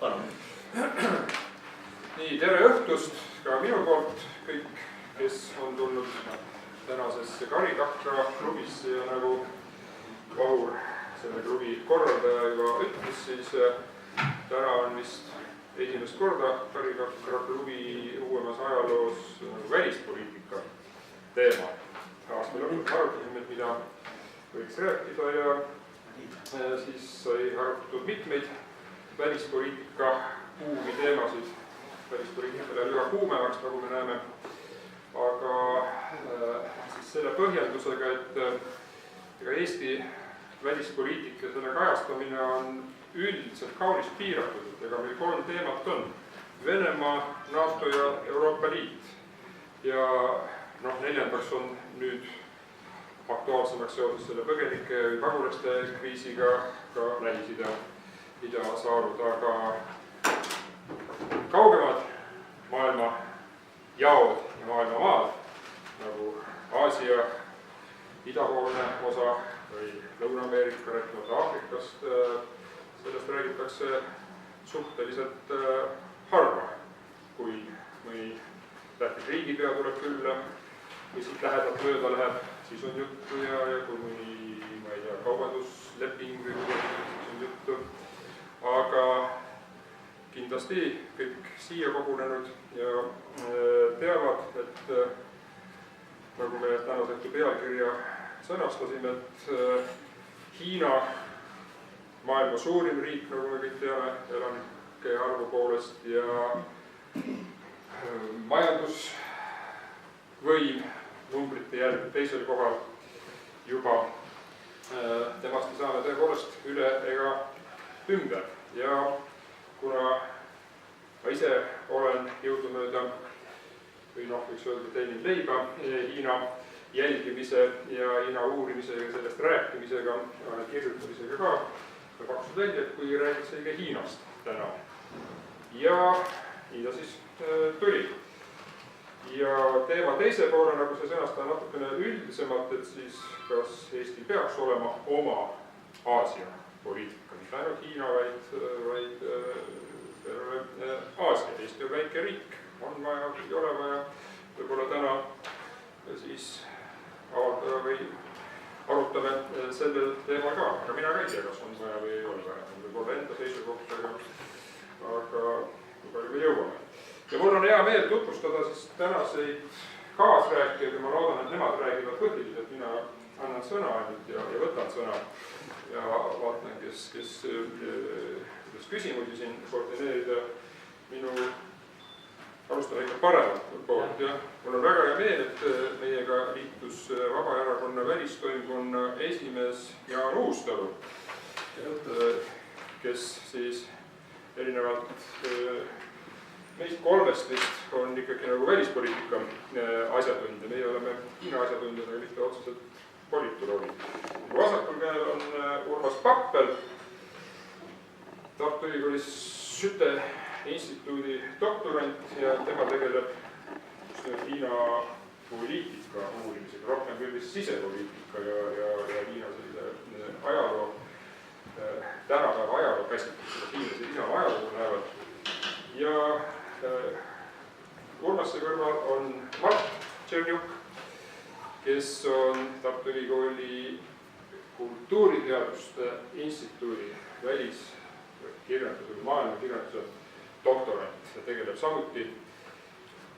palun. Nii, tere õhtust ka minu poolt kõik, kes on tulnud tänasesse Karikakra klubisse ja nagu Vahur, selle klubi korraldaja juba ütles, siis täna on vist esimest korda Karikakra klubi uuemas ajaloos välispoliitika teema. Aasta lõpus arutasime, et mida võiks rääkida ja siis sai arutatud mitmeid välispoliitika kuumi teemasid. Välispoliitika läheb üha kuumemaks, nagu me näeme. Aga siis selle põhjendusega, et Eesti välispoliitika ja selle kajastamine on üldiselt kaunis piiratud. Ega meil 3 teemat on. Venemaa, NATO ja Euroopa Liit. Ja 4. on nüüd aktuaalsemaks seoses selle põgenike või pagulaste kriisiga ka Lähis-Ida saarud, aga kaugemad maailma jaod ja maailma maad, nagu Aasia idapoolne osa või Lõuna-Ameerika, rääkimata Aafrikast, sellest räägitakse suhteliselt harva, kui mõni tähtis riigipea tuleb külla või siit lähedalt mööda läheb, siis on juttu ja kui mõni, ma ei tea, kaubandusleping või siis on juttu. Aga kindlasti kõik siia kogunenud ja teavad, et nagu me tänaseks pealkirja sõnastasime, et Hiina, maailma suurim riik, nagu me kõik teame, elanike arvu poolest ja majandusvõim numbrite järgi teisel kohal juba temast ei saame tõepoolest üle ega ümber. Ja kuna ma ise olen jõudumööda või võiks öelda teeninud leiba Hiina jälgimise ja Hiina uurimisega, sellest rääkimisega, kirjutamisega ka, ma pakkusin välja, et kui räägiks õige Hiinast täna. Ja nii ta siis tuli. Ja teema teise poole, nagu see sõnastada natukene üldisemalt, et siis kas Eesti peaks olema oma Aasia poliitika, mitte ainult Hiina, vaid terve Aasia. Eesti on väike riik, on vaja, ei ole vaja. Võib-olla täna siis avaldada või arutame sellel teemal ka, aga mina ka ei tea, kas on vaja või ei ole vaja. Võib-olla enda seisukohtadega, aga kui palju me jõuame. Ja mul on hea meel tutvustada siis tänaseid kaasrääkijaid ja ma loodan, et nemad räägivad põhiliselt, mina annan sõna ainult ja võtan sõna ja vaatan, kes küsimusi siin koordineerida. Minu alustan ikka paremalt poolt. Mul on väga hea meel, et meiega liitus Vabaerakonna välistoimkonna esimees Jaan Uustalu, kes siis erinevalt meist 3 vist on ikkagi nagu välispoliitika asjatundja. Meie oleme Hiina asjatundjad, aga mitte otseselt politoloogid. Vasakul käel on Urmas Pappel, Tartu Ülikoolis Süte instituudi doktorant ja tema tegeleb Hiina poliitika uurimisega, rohkem küll vist sisepoliitika ja Hiina sellise ajaloo, tänapäeva ajaloo käsitlusega, hiinlased ise ajaloo näevad. Ja Urmasse kõrval on Mart Tšernjuk, kes on Tartu Ülikooli kultuuriteaduste instituudi väliskirjanduse või maailmakirjanduse doktorant ja tegeleb samuti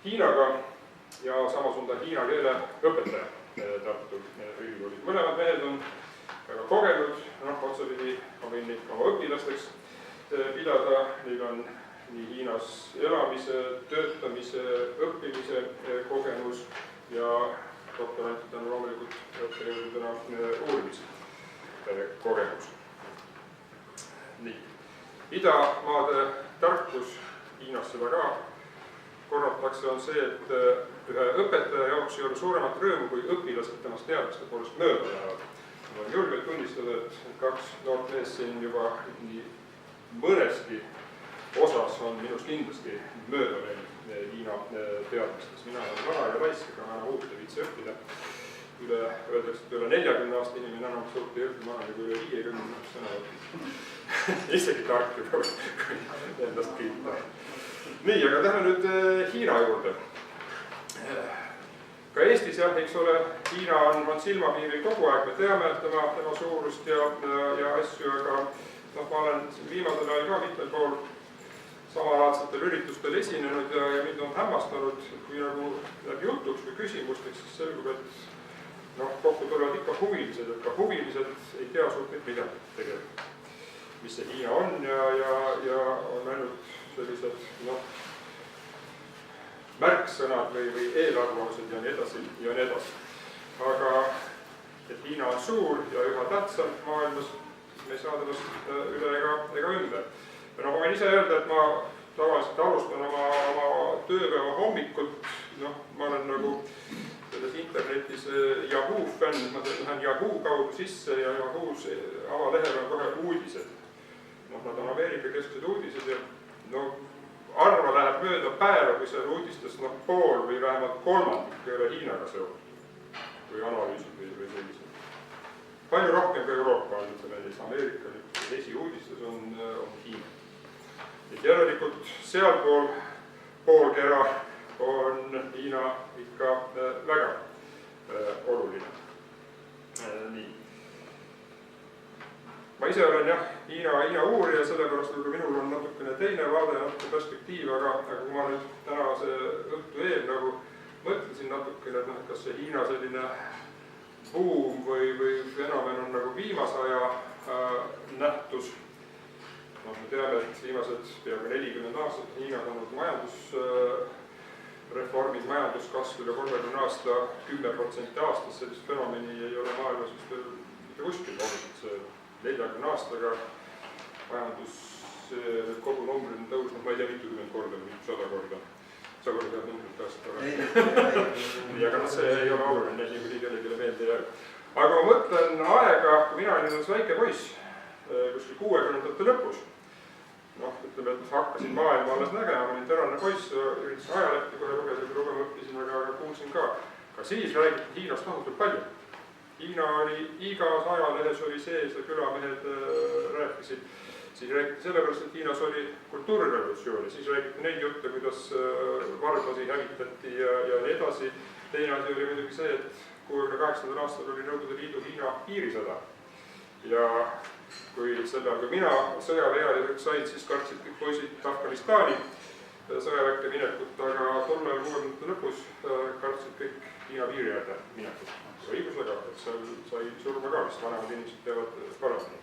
Hiinaga ja samas on ta hiina keele õpetaja Tartu Ülikoolis. Mõlemad mehed on väga kogenud, otsapidi ma võin neid oma õpilasteks pidada, neil on nii Hiinas elamise, töötamise, õppimise kogemus ja doktorantidena loomulikult õppejõududena uurimise kogemus. Nii. Idamaade tarkus, Hiinas seda ka korratakse, on see, et ühe õpetaja jaoks ei ole suuremat rõõmu, kui õpilased temast teadlaste poolest mööda lähevad. Ma olen julgelt tunnistada, et 2 noort mees siin juba nii mõneski osas on minust kindlasti mööda veel Hiina teadmistes. Mina olen vana ja laisk, aga uut ei viitsi õppida. öeldakse, et üle 40 aasta inimene enam suurt ei õpi maha nagu üle 50 sõna õpib. Isegi tark juba, kui endast kiita. Nii, aga lähme nüüd Hiina juurde. Ka Eestis jah, eks ole, Hiina on silmapiiril kogu aeg, me teame tema suurust ja asju, aga ma olen viimasel ajal ka mitmel pool samalaadsetel üritustel esinenud ja mind on hämmastanud, kui nagu läheb jutuks või küsimusteks, siis selgub, et kokku tulevad ikka huvilised, et ka huvilised ei tea suurt midagi tegelikult, mis see Hiina on ja on ainult sellised märksõnad või eelarvamused ja nii edasi ja nii edasi. Aga et Hiina on suur ja üha tähtsam maailmas, me ei saa temast üle ega ümber. Ma võin ise öelda, et ma tavaliselt alustan oma tööpäeva hommikult, ma olen nagu selles internetis Yahoo fänn, ma lähen Yahoo kaudu sisse ja Yahoos avalehel on kohe uudised. Nad on Ameerika kesksed uudised ja arva läheb mööda päeva, kui seal uudistes pool või vähemalt kolmandik ei ole Hiinaga seotud või analüüsid või sellised. Palju rohkem ka Euroopa on, ütleme, Ameerika esiuudistes on Hiina. Et järelikult sealpool poolkera on Hiina ikka väga oluline. Nii. Ma ise olen jah Hiina uurija, sellepärast et minul on natukene teine vaade, natuke perspektiiv, aga kui ma nüüd tänase õhtu eel nagu mõtlesin natukene, et kas see Hiina selline buum või fenomen on nagu viimase aja nähtus. Me teame, et viimased peaaegu 40 aastat Hiinas on olnud majandusreformid, majanduskasv üle 30 aasta, 10% aastas, sellist fenomeni ei ole maailmas vist mitte kuskil olnud. 40 aastaga majandus kogu numbrid on tõusnud, ma ei tea, mitukümmend korda või 100 korda. 100 korda peab numbrid tõsta. Aga see ei ole oluline, nii kui kellelegi meelde jääb. Aga ma mõtlen aega, kui mina olin väike poiss, kuskil 60ndate lõpus. Ütleme, et hakkasin maailma alles nägema, ma olin terane poiss, üritasin ajalehti kohe lugeda, kui lugema õppisin, aga kuulsin ka. Ka siis räägiti Hiinast tohutult palju. Hiina oli igas ajalehes oli sees ja külamehed rääkisid. Siis räägiti sellepärast, et Hiinas oli kultuurirevolutsioon ja siis räägiti neid jutte, kuidas varglasi hävitati ja nii edasi. Teine asi oli muidugi see, et 68. aastal oli Nõukogude Liidu Hiina piirisõda. Ja kui selle ajal, kui mina sõjaväealiseks sain, siis kartsid kõik poisid Afganistani sõjaväkke minekut, aga tollel 60. lõpus kartsid kõik Hiina piiri äärde minekut. Õigusega, et seal sai surma ka, vist vanemad inimesed peavad parandama.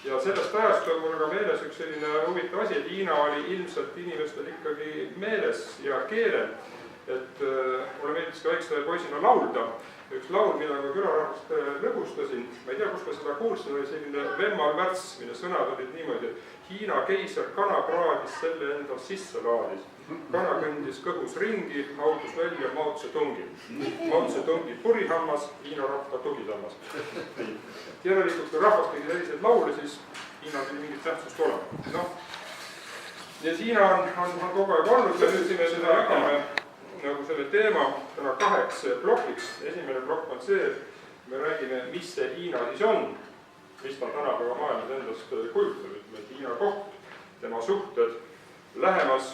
Ja sellest ajast on mul ka meeles üks selline huvitav asi, et Hiina oli ilmselt inimestel ikkagi meeles ja keelel. Et mulle meeldis ka väikse poisina laulda. Üks laul, mida ma külarahvast lõbustasin, ma ei tea, kus ma seda kuulsin, oli selline Vemmal Värts, mille sõnad olid niimoodi, et Hiina keiser kana praadis, selle endal sisse laadis. Kana kõndis kõhus ringi, autus välja Mao Tse-tungi. Mao Tse-tungi purihammas, Hiina rahva tugitammas. Järelikult, kui rahvas tegi selliseid laule, siis Hiina tuli mingit tähtsust olema. Ja Hiina on kogu aeg olnud ja nüüd me seda jagame nagu selle teema täna 8 plokiks. Esimene plokk on see, et me räägime, mis see Hiina siis on, mis ta tänapäeva maailmas endast kujutab, et Hiina koht, tema suhted lähemas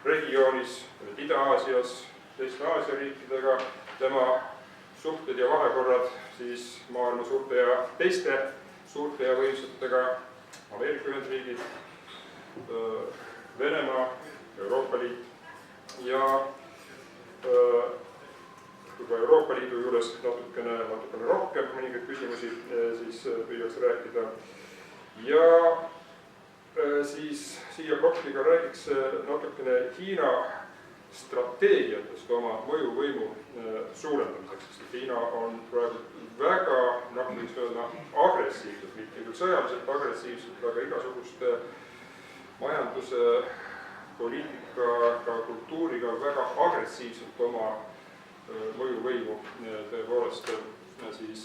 regioonis, Ida-Aasias, teiste Aasia riikidega, tema suhted ja vahekorrad siis maailma suurte ja teiste suurte ja võimsatega, Ameerika Ühendriigid, Venemaa, Euroopa Liit ja kui ka Euroopa Liidu juures natukene rohkem mõningaid küsimusi siis püüaks rääkida. Ja siis siia plokkiga räägiks natukene Hiina strateegiatest oma mõjuvõimu suurendamiseks, sest Hiina on praegu väga, võiks öelda, agressiivselt, mitte küll sõjaliselt agressiivselt, aga igasuguste majanduse, poliitika, ka kultuuriga väga agressiivselt oma mõjuvõimu tõepoolest siis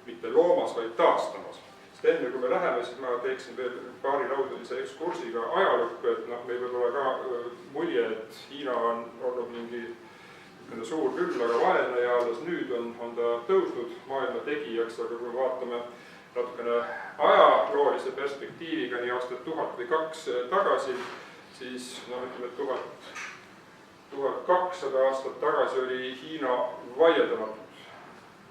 mitte loomas, vaid taastamas. Sest enne kui me läheme, siis ma teeksin veel paari laudalise ekskursiga ajalukku, et meil võib olla ka mulje, et Hiina on olnud mingi suur küll, aga vaene ja alles nüüd on ta tõusnud maailma tegijaks, aga kui vaatame natukene ajaloolise perspektiiviga nii aastat 1000 või 2 tagasi, siis ütleme, 1200 aastat tagasi oli Hiina vaieldamatult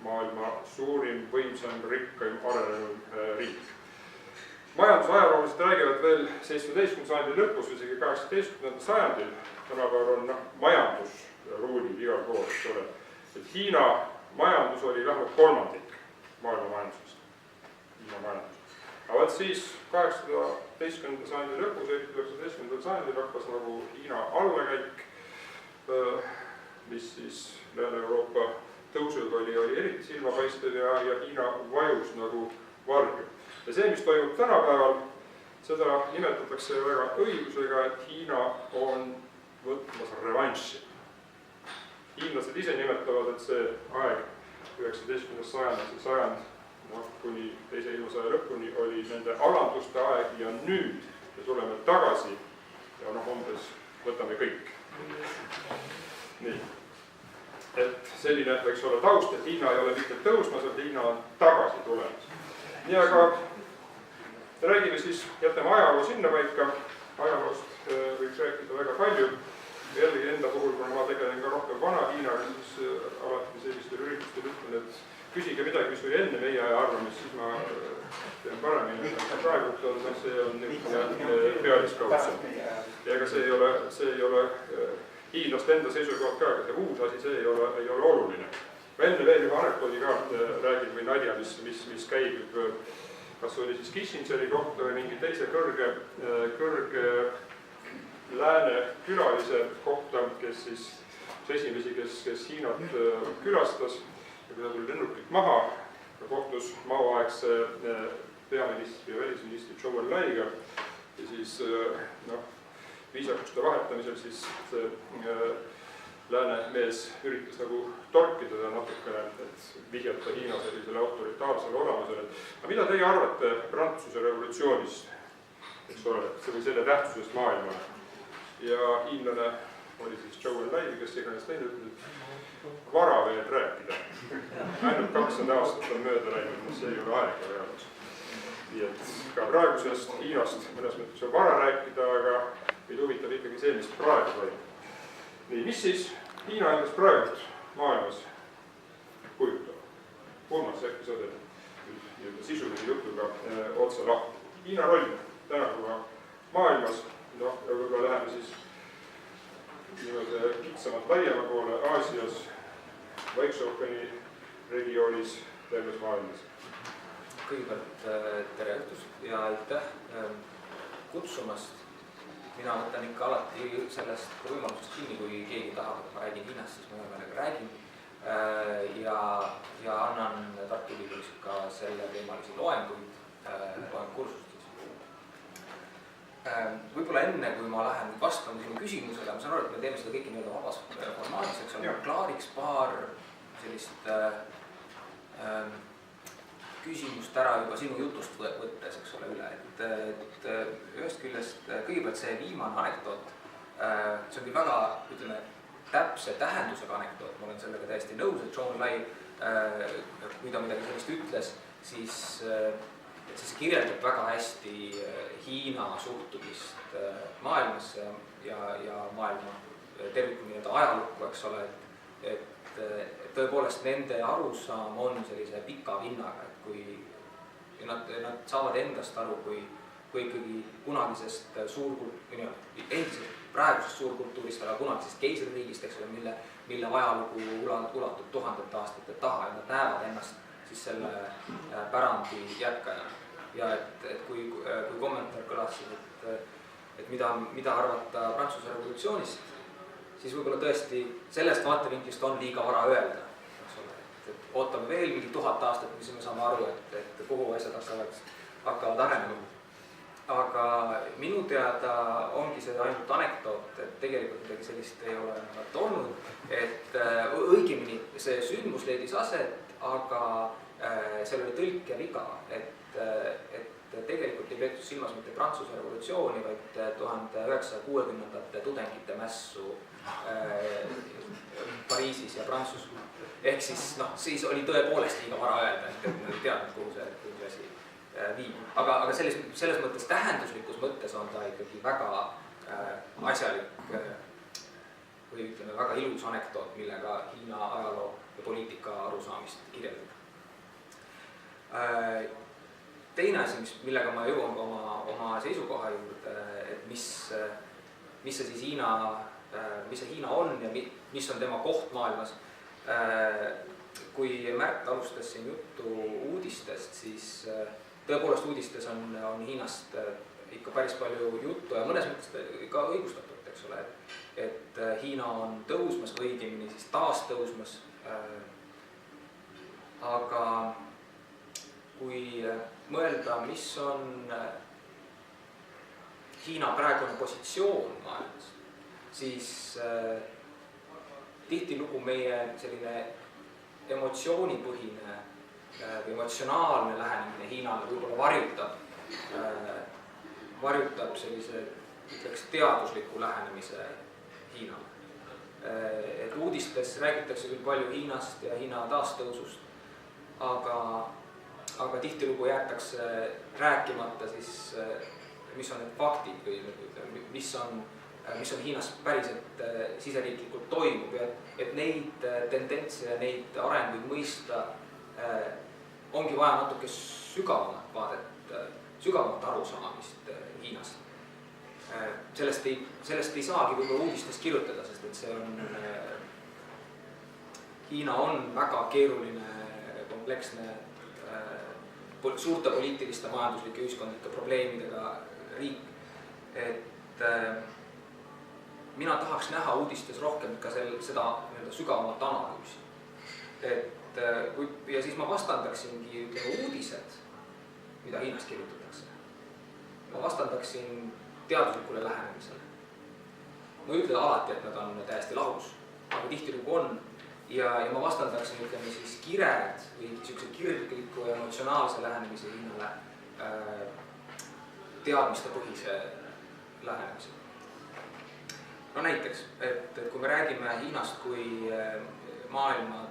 maailma suurim, võimsam, rikkaim, arenenud riik. Majandusajaloolased räägivad veel 17. sajandi lõpus või isegi 18. sajandil, tänapäeval on majandus ruulib igal pool, eks ole. Et Hiina majandus oli vähemalt kolmandik maailma majandusest. Hiina majandus. Aga võt siis 18. sajandi lõpus, 19. sajandil hakkas nagu Hiina allakäik, mis siis Lääne-Euroopa tõusud oli eriti silmapaistev ja Hiina vajus nagu varju. Ja see, mis toimub tänapäeval, seda nimetatakse väga õigusega, et Hiina on võtmas revanši. Hiinlased ise nimetavad, et see aeg 19. sajand kuni teise ilmasõja lõpuni oli nende alanduste aeg ja nüüd me tuleme tagasi ja umbes võtame kõik. Nii. Et selline võiks olla taust, et Hiina ei ole mitte tõusmas, et Hiina on tagasi tulemas. Nii, aga räägime siis, jätame ajaloo sinna paika. Ajaloost võiks rääkida väga palju. Jällegi enda puhul, kuna ma tegelen ka rohkem vana Hiinaga, siis alati sellistel üritustel ütlen, et küsige midagi, mis oli enne meie aja arvamist, siis ma teen paremini. Praegu see on pealiskaudsem. Ja ega see ei ole hiinlaste enda seisukohalt ka, aga see uus asi, see ei ole oluline. Enne veel ühe anekdoodi ka räägin või nalja, mis käib, kas oli siis Kissingeri kohta või mingi teise kõrge lääne külalise kohta, kes siis esimesi, kes Hiinat külastas ja kui ta tuli lennukilt maha ja kohtus maoaegse peaministri ja välisministri Zhou Enlaiga ja siis viisakuste vahetamisel siis lääne mees üritas nagu torkida ta natukene, et vihjata Hiina sellisele autoritaarsele olemusele. Aga mida teie arvate Prantsuse revolutsioonist, eks ole, või selle tähtsusest maailmale? Ja hiinlane oli siis Zhou Enlai, kes iganes teine ütles, et vara veel rääkida. Ainult 200 aastat on mööda läinud, see ei ole aega reaalselt. Nii et ka praegusest Hiinast mõnes mõttes on vara rääkida, aga meid huvitab ikkagi see, mis praegu toimub. Nii, mis siis Hiina endast praegu maailmas kujutab? Urmas, äkki sa teed sisulise jutuga otsa lahti. Hiina roll tänapäeva maailmas, ja võib-olla läheme siis kitsamalt laiema poole Aasias, Vaikse ookeani regioonis, terves maailmas. Kõigepealt tere õhtust ja aitäh kutsumast. Mina võtan ikka alati sellest võimalusest kinni, kui keegi tahab, et ma räägin Hiinast, siis ma hea meelega räägin. Ja annan Tartu Ülikoolis ka selle teemalisi loenguid, kursust. Võib-olla enne, kui ma lähen vastama sinu küsimusele, ma saan aru, et me teeme seda kõike nii-öelda vabas formaatis, eks ole, klaariks paar sellist küsimust ära juba sinu jutust võttes, eks ole, üle. Et ühest küljest kõigepealt see viimane anekdoot, see on küll väga, ütleme, täpse tähendusega anekdoot, ma olen sellega täiesti nõus, et Zhou Enlai, kui ta midagi sellist ütles, siis see kirjeldab väga hästi Hiina suhtumist maailmasse ja maailma tervikuna ajalukku, eks ole, et tõepoolest nende arusaam on sellise pika vinnaga, et kui nad saavad endast aru, kui ikkagi kunagisest endiselt praegusest suurkultuurist, aga kunagisest keisririigist, eks ole, mille ajalugu ulatub tuhandete aastate taha ja nad näevad ennast siis selle pärandi jätkajana. Ja et kui kommentaar kõlas, et mida arvata Prantsuse revolutsioonist, siis võib-olla tõesti sellest vaatevinklist on liiga vara öelda. Et ootame veel mingi 1000 aastat, mis me saame aru, et kuhu asjad hakkavad arenema. Aga minu teada ongi see ainult anekdoot, et tegelikult midagi sellist ei ole olnud. Et õigemini see sündmus leidis aset, aga seal oli tõlkeviga, et tegelikult ei peetud silmas mitte Prantsuse revolutsiooni, vaid 1960. tudengite mässu Pariisis ja Prantsusmaal. Ehk siis, siis oli tõepoolest liiga vara öelda, et ei teadnud, kuhu see asi viib. Aga selles mõttes, tähenduslikus mõttes on ta ikkagi väga asjalik või ütleme, väga ilus anekdoot, millega Hiina ajaloo ja poliitika arusaamist kirjeldada. Teine asi, millega ma jõuan oma seisukoha juurde, et mis see siis Hiina on ja mis on tema koht maailmas. Kui Märt alustas siin juttu uudistest, siis tõepoolest uudistes on Hiinast ikka päris palju juttu ja mõnes mõttes ka õigustatult, eks ole, et Hiina on tõusmas või õigemini siis taas tõusmas. Aga kui mõelda, mis on Hiina praegune positsioon maailmas, siis tihtilugu meie selline emotsioonipõhine või emotsionaalne lähenemine Hiinale võib-olla varjutab sellise, ütleks, teadusliku lähenemise Hiinale. Et uudistes räägitakse küll palju Hiinast ja Hiina taastõusust, aga tihtilugu jäetakse rääkimata siis, mis on need faktid või mis on Hiinas päriselt siseriiklikult toimub ja et neid tendentse ja neid arenguid mõista ongi vaja natuke sügavamat vaadet, sügavamat arusaamist Hiinast. Sellest ei saagi võib-olla uudistes kirjutada, sest et see on, Hiina on väga keeruline, kompleksne, suurte poliitiliste, majanduslike, ühiskondlike probleemidega riik, et mina tahaks näha uudistes rohkem ka seda sügavamat analüüsi. Ja siis ma vastandaksingi uudised, mida Hiinast kirjutatakse. Ma vastandaksin teaduslikule lähenemisele. Ma ei ütle alati, et nad on täiesti lahus, aga tihtilugu on. Ja ma vastandaksin, ütleme siis kired või kirgliku ja emotsionaalse lähenemise Hiinale teadmistepõhise lähenemise. No näiteks, et kui me räägime Hiinast kui maailma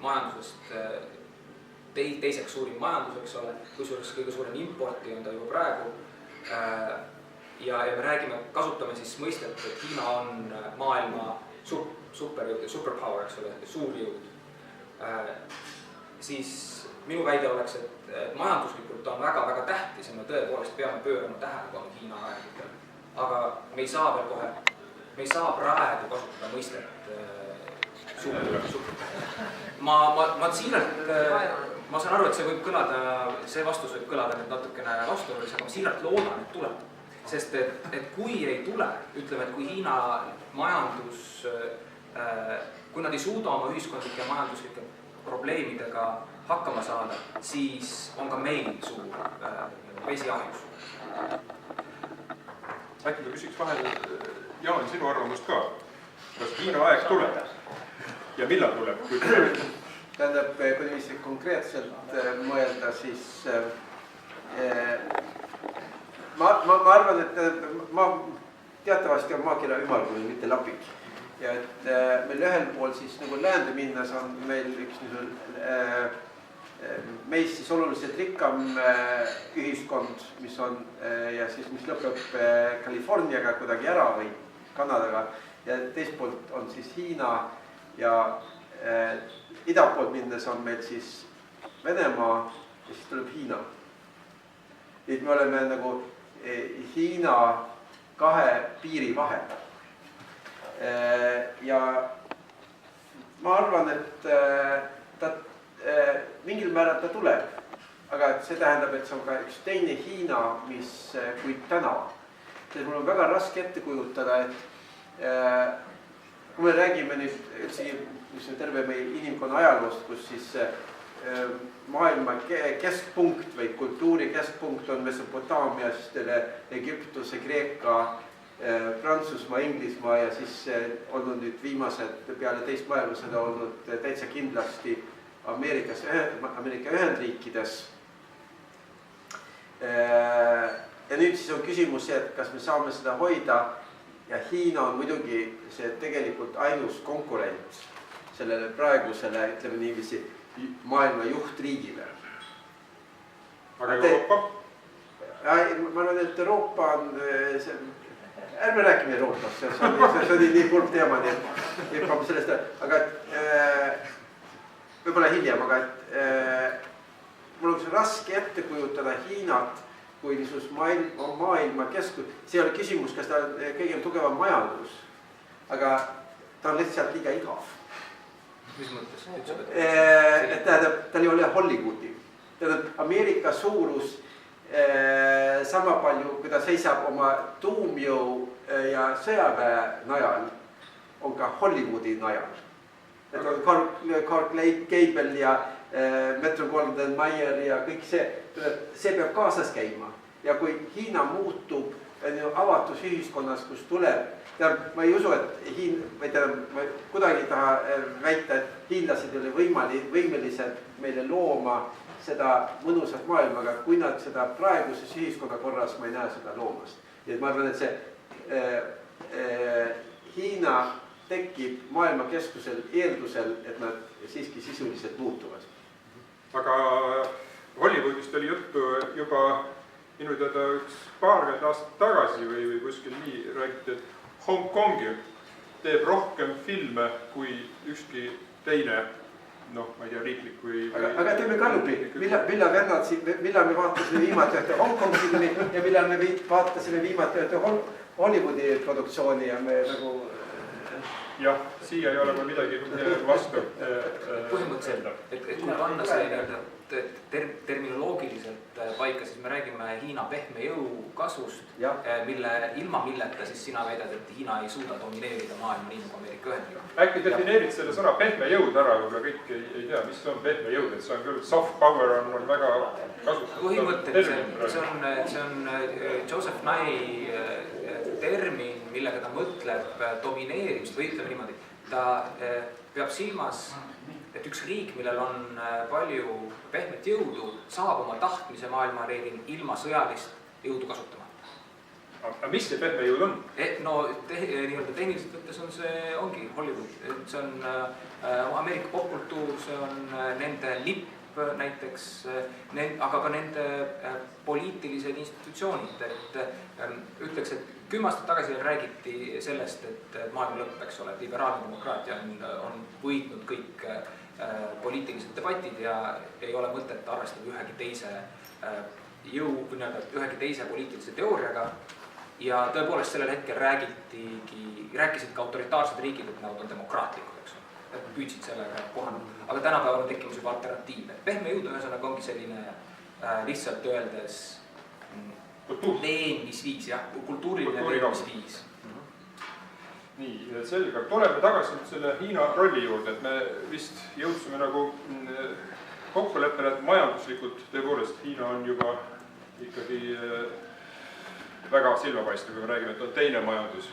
majandusest teiseks suurim majandus, eks ole, kusjuures kõige suurem importi on ta juba praegu. Ja me kasutame siis mõistet, et Hiina on maailma superpower, eks ole, suurjõud. Siis minu väide oleks, et majanduslikult on väga-väga tähtis ja me tõepoolest peame pöörama tähelepanu Hiina arengutele. Aga me ei saa veel kohe, me ei saa praegu kasutada mõistet ma siiralt, ma saan aru, et see vastus võib kõlada nüüd natukene vastuolulis, aga ma siiralt loodan, et tuleb. Sest et kui ei tule, ütleme, et kui Hiina majandus, kui nad ei suuda oma ühiskondlike ja majanduslike probleemidega hakkama saada, siis on ka meil suur vesiahjus. Äkki ma küsiks vahel, Jaan, sinu arvamust ka. Kas Hiina aeg tuleb? Ja millal tuleb? Tähendab, kui niiviisi konkreetselt mõelda, siis ma arvan, et teatavasti on maakera ümmargune, mitte lapik. Ja et meil ühel pool siis nagu läände minnes on meil üks meist siis oluliselt rikkam ühiskond, mis on ja siis mis lõpeb Californiaga kuidagi ära või Kanadaga ja teist poolt on siis Hiina ja ida poolt minnes on meil siis Venemaa ja siis tuleb Hiina. Et me oleme nagu Hiina kahe piiri vahel. Ja ma arvan, et ta mingil määral ta tuleb, aga see tähendab, et see on ka üks teine Hiina, mis kui täna. Mul on väga raske ette kujutada, et kui me räägime nüüd üldse terve meie inimkonna ajaloost, kus siis maailma keskpunkt või kultuuri keskpunkt on Mesopotaamiast, Egiptuse, Kreeka, Prantsusmaa, Inglismaa ja siis olnud nüüd viimased peale teist maailmasõda olnud täitsa kindlasti Ameerika Ühendriikides. Ja nüüd siis on küsimus see, et kas me saame seda hoida ja Hiina on muidugi see tegelikult ainus konkurent sellele praegusele, ütleme niiviisi, maailma juhtriigile. Aga Euroopa? Ma arvan, et Euroopa on, ärme räägime Euroopast, see on nii kurb teema, nii et hüppame sellest, aga võib-olla hiljem, aga mul on raske ette kujutada Hiinat kui niisugust maailma keskus. See ei ole küsimus, kas ta on kõige tugevam majandus, aga ta on lihtsalt liiga igav. Mis mõttes? Tähendab, tal ei ole Hollywoodi. Tähendab, Ameerika suurus sama palju, kui ta seisab oma tuumjõu ja sõjaväe najal, on ka Hollywoodi najal. Et on Clark Gable ja Metro-Goldwyn-Mayer ja kõik see peab kaasas käima. Ja kui Hiina muutub avatus ühiskonnas, kus tuleb, ma ei usu, et ma kuidagi ei taha väita, et hiinlased ei ole võimelised meile looma seda mõnusat maailma, aga kui nad seda praeguses ühiskonna korras, ma ei näe seda loomast. Nii et ma arvan, et see Hiina tekib maailma keskusel eeldusel, et nad siiski sisuliselt muutuvad. Aga Hollywoodist oli juttu juba minu teada üks paarkümmend aastat tagasi või kuskil nii räägiti, et Hongkongi teeb rohkem filme kui ükski teine, ma ei tea, riiklik või... Aga teeme kallupi, millal me vaatasime viimati ühte Hongkong filmi ja millal me vaatasime viimati ühte Hollywoodi produktsiooni ja me nagu... Jah, siia ei ole ma midagi vastu. Põhimõtteliselt, et kui panna see terminoloogiliselt paika, siis me räägime Hiina pehme jõu kasvust, ilma milleta siis sina väidad, et Hiina ei suuda domineerida maailma nii nagu Ameerika Ühendriigid. Äkki defineerid selle sõna pehme jõud ära, võib-olla kõik ei tea, mis on pehme jõud, et see on küll soft power on väga kasutatud. Põhimõtteliselt see on Joseph Nye termin, millega ta mõtleb domineerimist või ütleme niimoodi, ta peab silmas, et üks riik, millel on palju pehmet jõudu, saab oma tahtmise maailma areenil ilma sõjalist jõudu kasutama. Aga mis see pehme jõud on? No tehniliselt võttes ongi Hollywood, see on Ameerika popkultuur, see on nende lipp näiteks, aga ka nende poliitilised institutsioonid, et ütleks, et 10 aastat tagasi räägiti sellest, et maailma lõpp, eks ole, et liberaalne demokraatia on võitnud kõik poliitilised debatid ja ei ole mõtet arvestada ühegi teise poliitilise teooriaga. Ja tõepoolest sellel hetkel rääkisid ka autoritaarsed riigid, et nad on demokraatlikud, eks ole. Et püüdsid sellega kohaneda. Aga tänapäeval on tekkimas juba alternatiive. Pehme jõud ühesõnaga ongi selline lihtsalt öeldes leenmisviis, kultuuriline leenmisviis. Nii, selge. Tuleme tagasi selle Hiina rolli juurde, et me vist jõudsime nagu kokkuleppele, et majanduslikult tõepoolest Hiina on juba ikkagi väga silmapaistev, kui me räägime, et on teine majandus.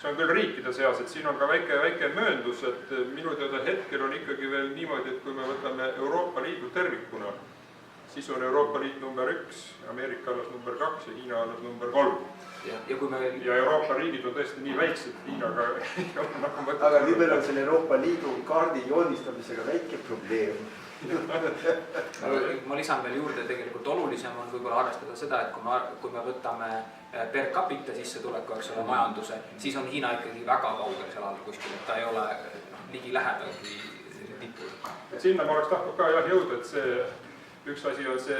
See on küll riikide seas, et siin on ka väike mööndus, et minu teada hetkel on ikkagi veel niimoodi, et kui me võtame Euroopa Liidu tervikuna, siis on Euroopa Liit number 1, Ameerika alles number 2 ja Hiina alles number 3. Ja Euroopa riigid on tõesti nii väiksed, Hiinaga aga nüüd meil on selle Euroopa Liidu kaardi joonistamisega väike probleem. Ma lisan veel juurde, tegelikult olulisem on võib-olla arvestada seda, et kui me võtame per capita sissetuleku, eks ole, majanduse, siis on Hiina ikkagi väga kaugel seal all kuskil, et ta ei ole ligi lähedalgi tipul. Sinna ma oleks tahtnud ka jõuda, et see üks asi on see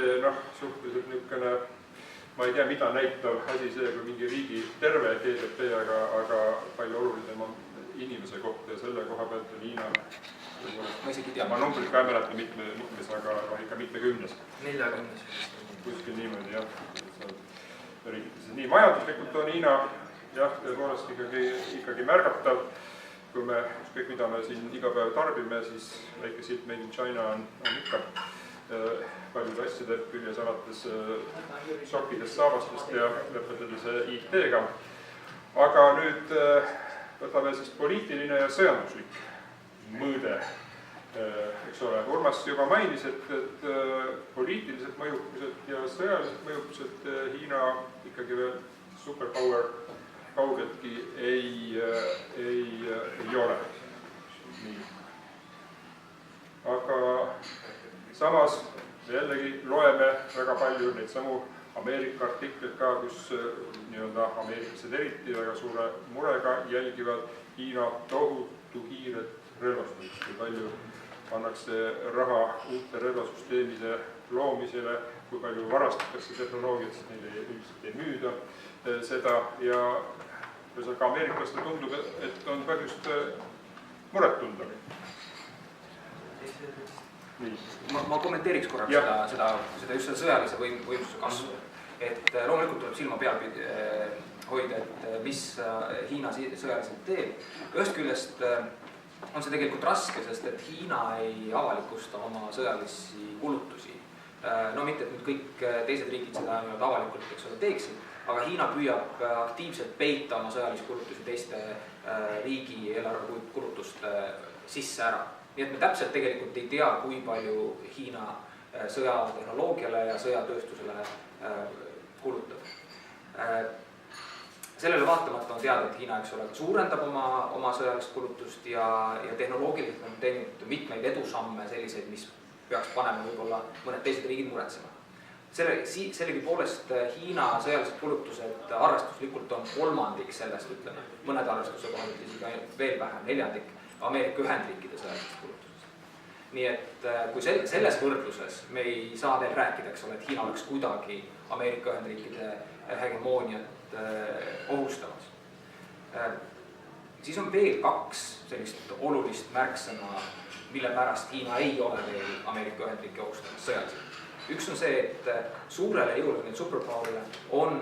suhteliselt niisugune, ma ei tea, mida näitav asi see, kui mingi riigi terve GDP, aga palju olulisem on inimese kohta ja selle koha pealt on Hiina. Ma numbrit ka ei mäleta mitmes, aga ikka mitmekümnes. 40. Kuskil niimoodi, jah. Nii, majanduslikult on Hiina tõepoolest ikkagi märgatav. Kui me kõik, mida me siin iga päev tarbime, siis väike silt Made in China on ikka paljude asjade küljes alates sokkidest, saavastest ja lõpetades IT-ga. Aga nüüd võtame siis poliitiline ja sõjanduslik mõõde. Eks ole, Urmas juba mainis, et poliitilised mõjukused ja sõjalised mõjukused Hiina ikkagi veel superpower kaugeltki ei ole. Nii. Aga samas me jällegi loeme väga palju neid samu Ameerika artikleid ka, kus nii-öelda ameeriklased eriti väga suure murega jälgivad Hiina tohutu kiiret relvastamist, kui palju pannakse raha uute relvasüsteemide loomisele, kui palju varastatakse tehnoloogiat, sest neile üldiselt ei müüda seda ja ka ameeriklastele tundub, et on põhjust muret tunda. Ma kommenteeriks korraks seda just seda sõjalise võimsuse kasvu. Et loomulikult tuleb silma peal hoida, et mis Hiina sõjaliselt teeb. Ühest küljest on see tegelikult raske, sest et Hiina ei avalikusta oma sõjalisi kulutusi. No mitte, et nüüd kõik teised riigid seda avalikult teeksid, aga Hiina püüab aktiivselt peita oma sõjalisi kulutusi teiste riigi eelarvekulutuste sisse ära. Nii et me täpselt tegelikult ei tea, kui palju Hiina sõjatehnoloogiale ja sõjatööstusele kulutab. Sellele vaatamata on teada, et Hiina suurendab oma sõjalist kulutust ja tehnoloogiliselt on teinud mitmeid edusamme selliseid, mis peaks panema võib-olla mõned teised riigid muretsema. Sellegi poolest Hiina sõjalised kulutused arvestuslikult on kolmandik sellest, ütleme, mõned arvestuse kohalt isegi veel vähem, neljandik Ameerika Ühendriikide sõjalisest kulutusest. Nii et kui selles võrdluses me ei saa veel rääkida, et Hiina oleks kuidagi Ameerika Ühendriikide hegemooniat ohustamas. Siis on veel kaks sellist olulist märksõna, mille pärast Hiina ei ole veel Ameerika Ühendriiki ohustamas sõjaliselt. Üks on see, et suurele jõule, superpowerile on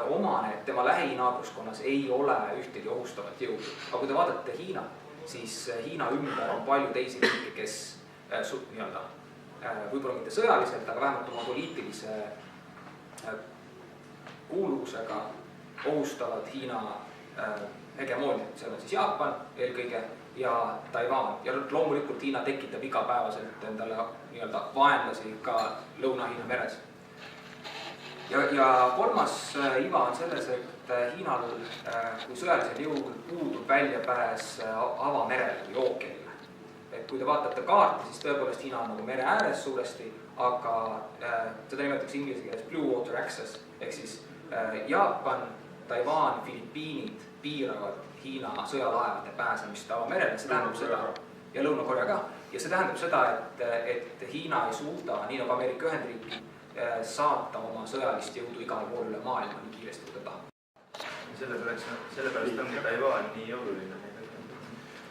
omane, et tema lähinaabruskonnas ei ole ühtegi ohustavat jõudu. Aga kui te vaatate Hiinat, siis Hiina ümber on palju teisi riike, kes võib-olla mitte sõjaliselt, aga vähemalt oma poliitilise kuuluvusega ohustavad Hiina hegemooniat. Seal on siis Jaapan eelkõige ja Taiwan. Ja loomulikult Hiina tekitab igapäevaselt endale vaenlasi ka Lõuna-Hiina meres. Ja kolmas iva on selles, et Hiinal kui sõjalisel jõul puudub väljapääs avamerele või ookeanile. Et kui te vaatate kaarti, siis tõepoolest Hiina on nagu mere ääres suuresti, aga seda nimetatakse inglise keeles Blue Water Access, ehk siis Jaapan, Taiwan, Filipiinid piiravad Hiina sõjalaevade pääsemist avamerele, see tähendab seda, ja Lõuna-Korea ka, ja see tähendab seda, et Hiina ei suuda, nii nagu Ameerika Ühendriiki, saata oma sõjalist jõudu igal pool üle maailma nii kiiresti, kui ta tahab. Sellepärast ongi Taiwan nii oluline.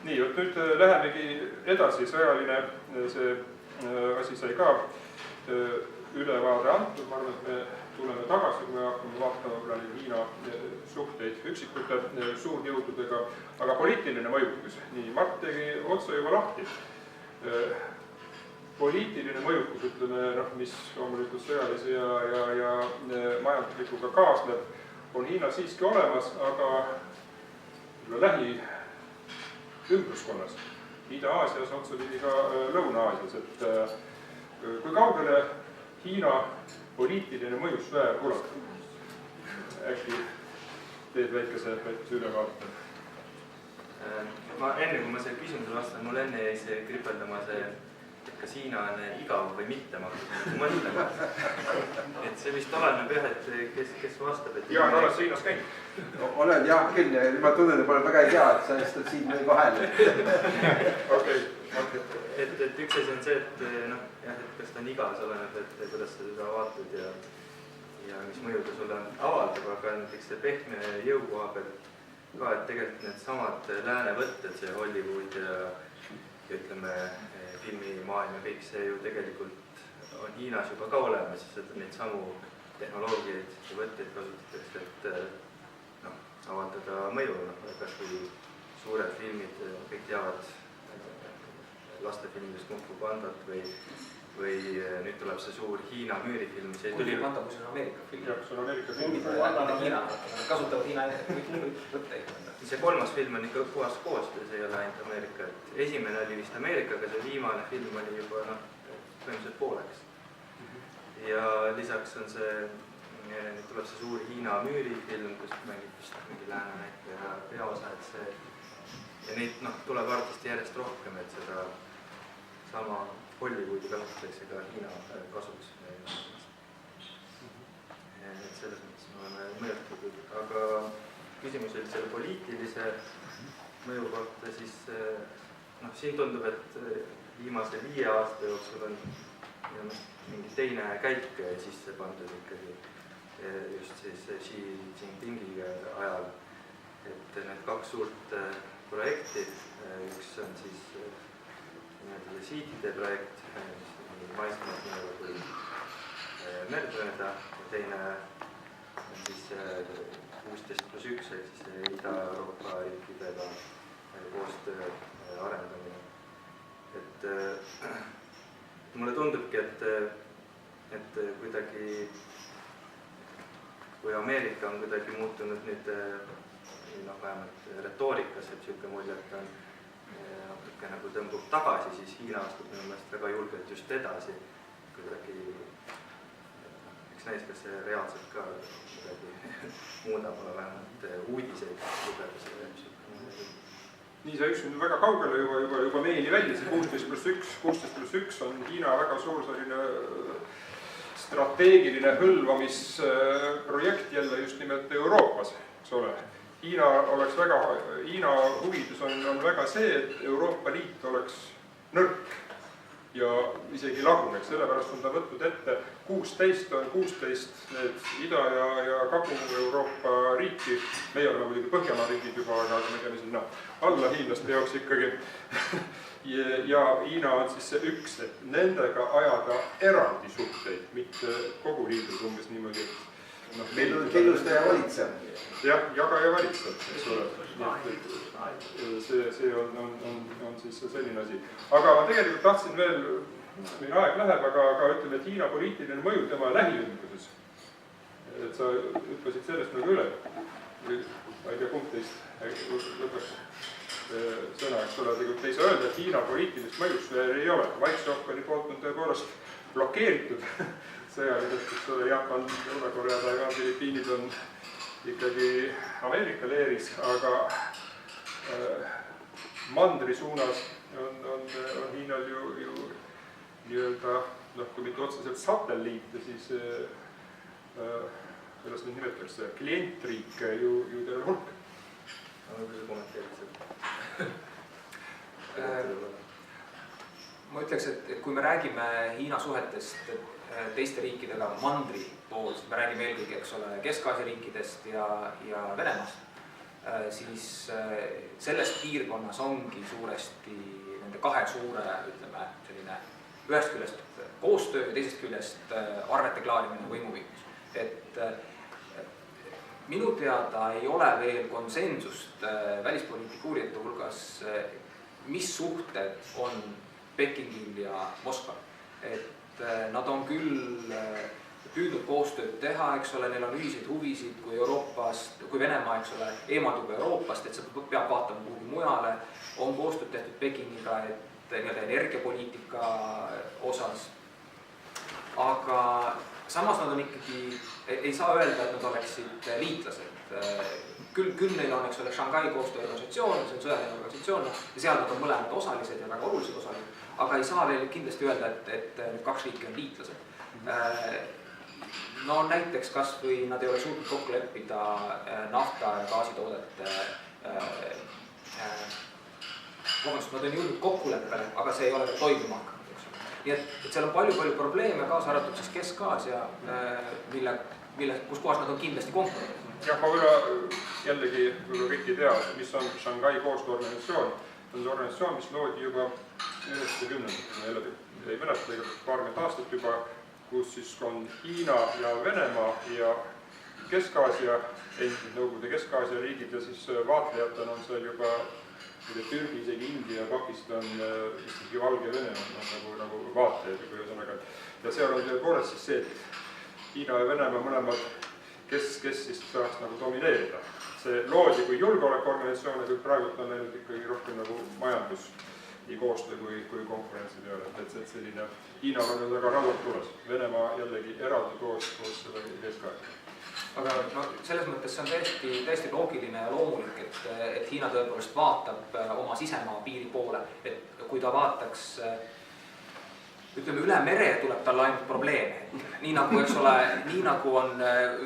Nii, nüüd lähemegi edasi, sõjaline see asi sai ka ülevaade antud, ma arvan, et me tuleme tagasi, kui me hakkame vaatama Hiina suhteid üksikute suurjõududega, aga poliitiline mõjukus, nii Mart tegi otsa juba lahti. Poliitiline mõjukus, ütleme, mis loomulikult sõjalise ja majanduslikuga kaasneb, on Hiina siiski olemas, aga lähi ümbruskonnas, Ida-Aasias, otsapidi ka Lõuna-Aasias, et kui kaugele Hiina poliitiline mõjusfäär ulatub? Äkki teed väikese ülevaate? Enne kui ma selle küsimusele vastan, mul enne jäi see kripeldama see, et kas Hiina on igav või mitte, ma mõtlema. Et see vist oleneb jah, et kes vastab. Jaan, oled sa Hiinas käinud? Olen jah küll ja ma tunnen, et ma olen väga ei tea, et sa istud siin meil vahel. Et üks asi on see, et kas ta on igav, see oleneb, et kuidas sa seda vaatad ja mis mõju ta sulle avaldab, aga näiteks see pehme jõukoha peal ka, et tegelikult need samad lääne võtted, see Hollywood ja ütleme filmimaailm ja kõik see ju tegelikult on Hiinas juba ka olemas, sest neid samu tehnoloogiaid ja võtteid kasutatakse, et avaldada mõju, kas või suured filmid, kõik teavad lastefilmidest Kung Fu Pandat või nüüd tuleb see suur Hiina müürifilm. Kung Fu Panda, kus on Ameerika film. Jah, see on Ameerika film. Hiina kasutavad Hiina võtteid. See kolmas film on ikka puhas koostöö, see ei ole ainult Ameerika. Esimene oli vist Ameerikaga, see viimane film oli juba põhimõtteliselt pooleks. Ja lisaks on see nüüd tuleb see suur Hiina müürifilm, kus mängib vist mingi lääne näitleja peaosa, et see ja neid tuleb arvasti järjest rohkem, et seda sama Hollywoodi kasutatakse ka Hiina kasuks. Et selles mõttes me oleme mõjutatud, aga küsimus oli selle poliitilise mõju kohta, siis siin tundub, et viimase 5 aasta jooksul on mingi teine käik sisse pandud ikkagi just siis Xi Jinpingi ajal, et need 2 suurt projekti, üks on siis nii-öelda siitide projekt, mis maismaad nii-öelda kui merdmööda ja teine on siis 16+1 ehk siis Ida-Euroopa riikidega koostöö arendamine. Et mulle tundubki, et kuidagi, kui Ameerika on kuidagi muutunud nüüd vähemalt retoorikas, et niisugune mulje, et on natuke nagu tõmbub tagasi, siis Hiina astub minu meelest väga julgelt just edasi. Kuidagi, eks näis, kas see reaalselt ka kuidagi muudab, aga vähemalt uudiseid lugedes. Nii sa üks väga kaugele juba meeli välja, see 16+1 on Hiina väga suur selline strateegiline hõlvamisprojekt jälle just nimelt Euroopas, eks ole. Hiina huvides on väga see, et Euroopa Liit oleks nõrk ja isegi laguneks, sellepärast on ta võtnud ette 16 need Ida- ja Kagu-Euroopa riiki. Meie oleme muidugi Põhjamaa riigid juba, aga me käime sinna alla hiinlaste jaoks ikkagi. Ja Hiina on siis see üks, et nendega ajada eraldi suhteid, mitte kogu liidus umbes niimoodi, et meil on killustaja valitseb. Jah, jaga ja valitseb, eks ole. See on siis selline asi. Aga ma tegelikult tahtsin veel, meil aeg läheb, aga ütleme, et Hiina poliitiline mõju tema lähiümbruses. Et sa ütlesid sellest nagu üle. Ma ei tea, kumb teist lõpuks sõna, eks ole, tegelikult ei saa öelda, et Hiina poliitilist mõjusfääri ei ole. Vaiksohkani poolt on tõepoolest blokeeritud sõjaliselt, eks ole, Jaapan, Lõuna-Korea, Taiwan, Filipiinid on ikkagi Ameerika leeris, aga mandri suunas on Hiinal ju nii-öelda, kui mitte otseselt satelliite, siis kuidas neid nimetatakse, klientriike ju terve hulk. Kui sa kommenteerid Ma ütleks, et kui me räägime Hiina suhetest teiste riikidega mandri pool, siis me räägime eelkõige, eks ole, Kesk-Aasia riikidest ja Venemaast, siis selles piirkonnas ongi suuresti nende 2 suure, ütleme, selline ühest küljest koostöö ja teisest küljest arvete klaarimine võimuviimus. Et minu teada ei ole veel konsensust välispoliitika uurijate hulgas, mis suhted on Pekingil ja Moskval. Et nad on küll püüdnud koostööd teha, eks ole, neil on ühiseid huvisid, kui Venemaa, eks ole, eemaldub Euroopast, et see peab vaatama kuhugi mujale, on koostööd tehtud Pekingiga, et energiapoliitika osas. Aga samas nad on ikkagi, ei saa öelda, et nad oleksid liitlased. Küll neil on, eks ole, Shanghai koostööorganisatsioon, see on sõjaline organisatsioon ja seal nad on mõlemad osalised ja väga olulised osalised, aga ei saa veel kindlasti öelda, et need 2 riiki on liitlased. No näiteks kas või nad ei ole suutnud kokku leppida nafta ja gaasitoodete nad on jõudnud kokkuleppele, aga see ei ole veel toimuma hakanud, eks ole. Nii et seal on palju probleeme, kaasa arvatud siis Kesk-Aasia, kus kohas nad on kindlasti konkurendid. Jah, ma jällegi kõik ei tea, mis on Shanghai koostööorganisatsioon. On see organisatsioon, mis loodi juba 90. ei mäleta, paarkümmend aastat juba, kus siis on Hiina ja Venemaa ja Kesk-Aasia, endised Nõukogude Kesk-Aasia riigid ja siis vaatlejatena on seal juba Türgi, isegi India, Pakistan, isegi Valgevene on nagu vaatlejad. Ja seal on tõepoolest siis see, et Hiina ja Venemaa mõlemad, kes siis saaks nagu domineerida. See loodi kui julgeolekuorganisatsioon, ja praegu on läinud ikkagi rohkem nagu majandus- ja koostöö kui konkurentsi peale, et selline Hiinal on väga rauad tules, Venemaa jällegi eraldi koos selle keskaega. Aga no, selles mõttes see on täiesti loogiline ja loomulik, et Hiina tõepoolest vaatab oma sisemaa piiri poole, et kui ta vaataks ütleme, üle mere tuleb talle ainult probleeme. Nii nagu, eks ole, nii nagu on,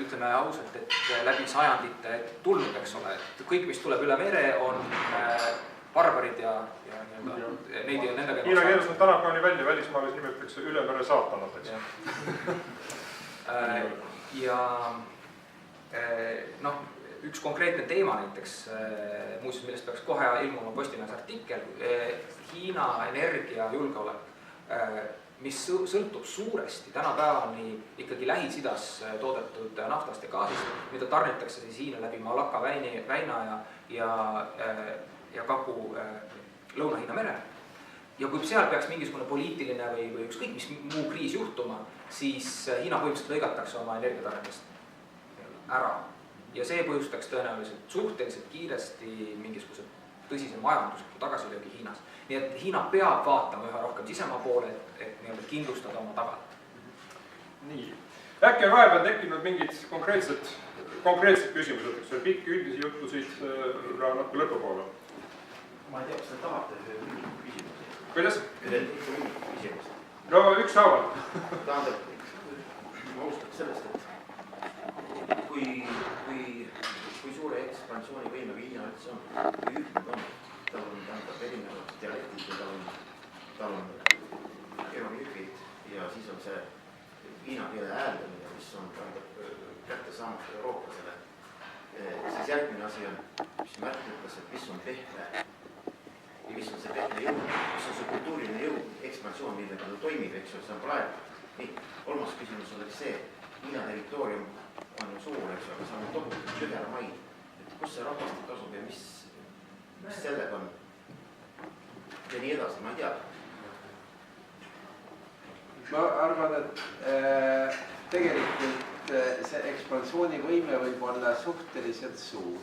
ütleme ausalt, et läbi sajandite tulnud, eks ole, et kõik, mis tuleb üle mere, on barbarid ja neid ja nendega... Hiina keeles on tänapäevani välja, välismaalis nimetatakse üle mere saatanateks. Ja noh, üks konkreetne teema näiteks, muuseas, millest peaks kohe ilmuma Postimehes artikkel, Hiina energiajulgeolek, mis sõltub suuresti tänapäevani ikkagi Lähis-Idas toodetud naftast ja gaasist, mida tarnitakse siis Hiina läbi Malacca väina ja Kagu Lõuna-Hiina mere. Ja kui seal peaks mingisugune poliitiline või ükskõik mis muu kriis juhtuma, siis Hiina põhimõtteliselt lõigatakse oma energiatarnest ära. Ja see põhjustaks tõenäoliselt suhteliselt kiiresti mingisuguse tõsise majandusliku tagasilöögi Hiinas. Nii et Hiina peab vaatama üha rohkem sisemaa poole, et kindlustada oma tagant. Nii. Äkki on vahepeal tekkinud mingid konkreetsed küsimused, eks ole, pikki üldisi juttusid natuke lõpupoole. Ma ei tea, kas te tahate ühe küsimusi? Kuidas? Ühe küsimusi. No üks haaval. Tähendab, ma alustaks sellest, et kui suure ekspansioonivõimega Hiina üldse on, kui ühtnud on, tal on erinevad dialektid ja tal on hieroglüüfid ja siis on see hiina keele hääldamine, mis on kätte saamata eurooplasele. Siis järgmine asi on, mis Märt ütles, et mis on pehme ja mis on see pehme jõud, mis on see kultuuriline jõud, ekspansioon, millega ta toimib, eks ju, see on praegu. Nii, kolmas küsimus oleks see, Hiina territoorium on ju suur, eks ju, aga see on tohutult tühermaid. Kus see rahvastik asub ja mis sellega on ja nii edasi, ma ei tea. Ma arvan, et tegelikult see ekspansioonivõime võib olla suhteliselt suur.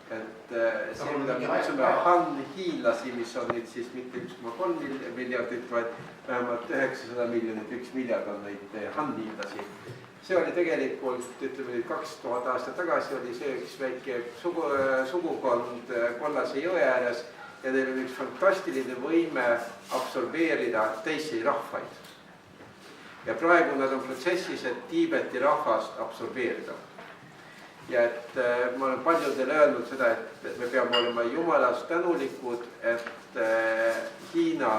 Et see, mida me kutsume Han-hiinlasi, mis on nüüd siis mitte 1,3 miljardit, vaid vähemalt 900 miljonit, 1 miljard on neid Han-hiinlasi. See oli tegelikult, ütleme nüüd 2000 aastat tagasi, oli see üks väike sugukond Kollase jõe ääres ja neil on üks fantastiline võime absorbeerida teisi rahvaid. Ja praegu nad on protsessis, et Tiibeti rahvast absorbeerida. Ja et ma olen paljudele öelnud seda, et me peame olema jumalast tänulikud, et Hiina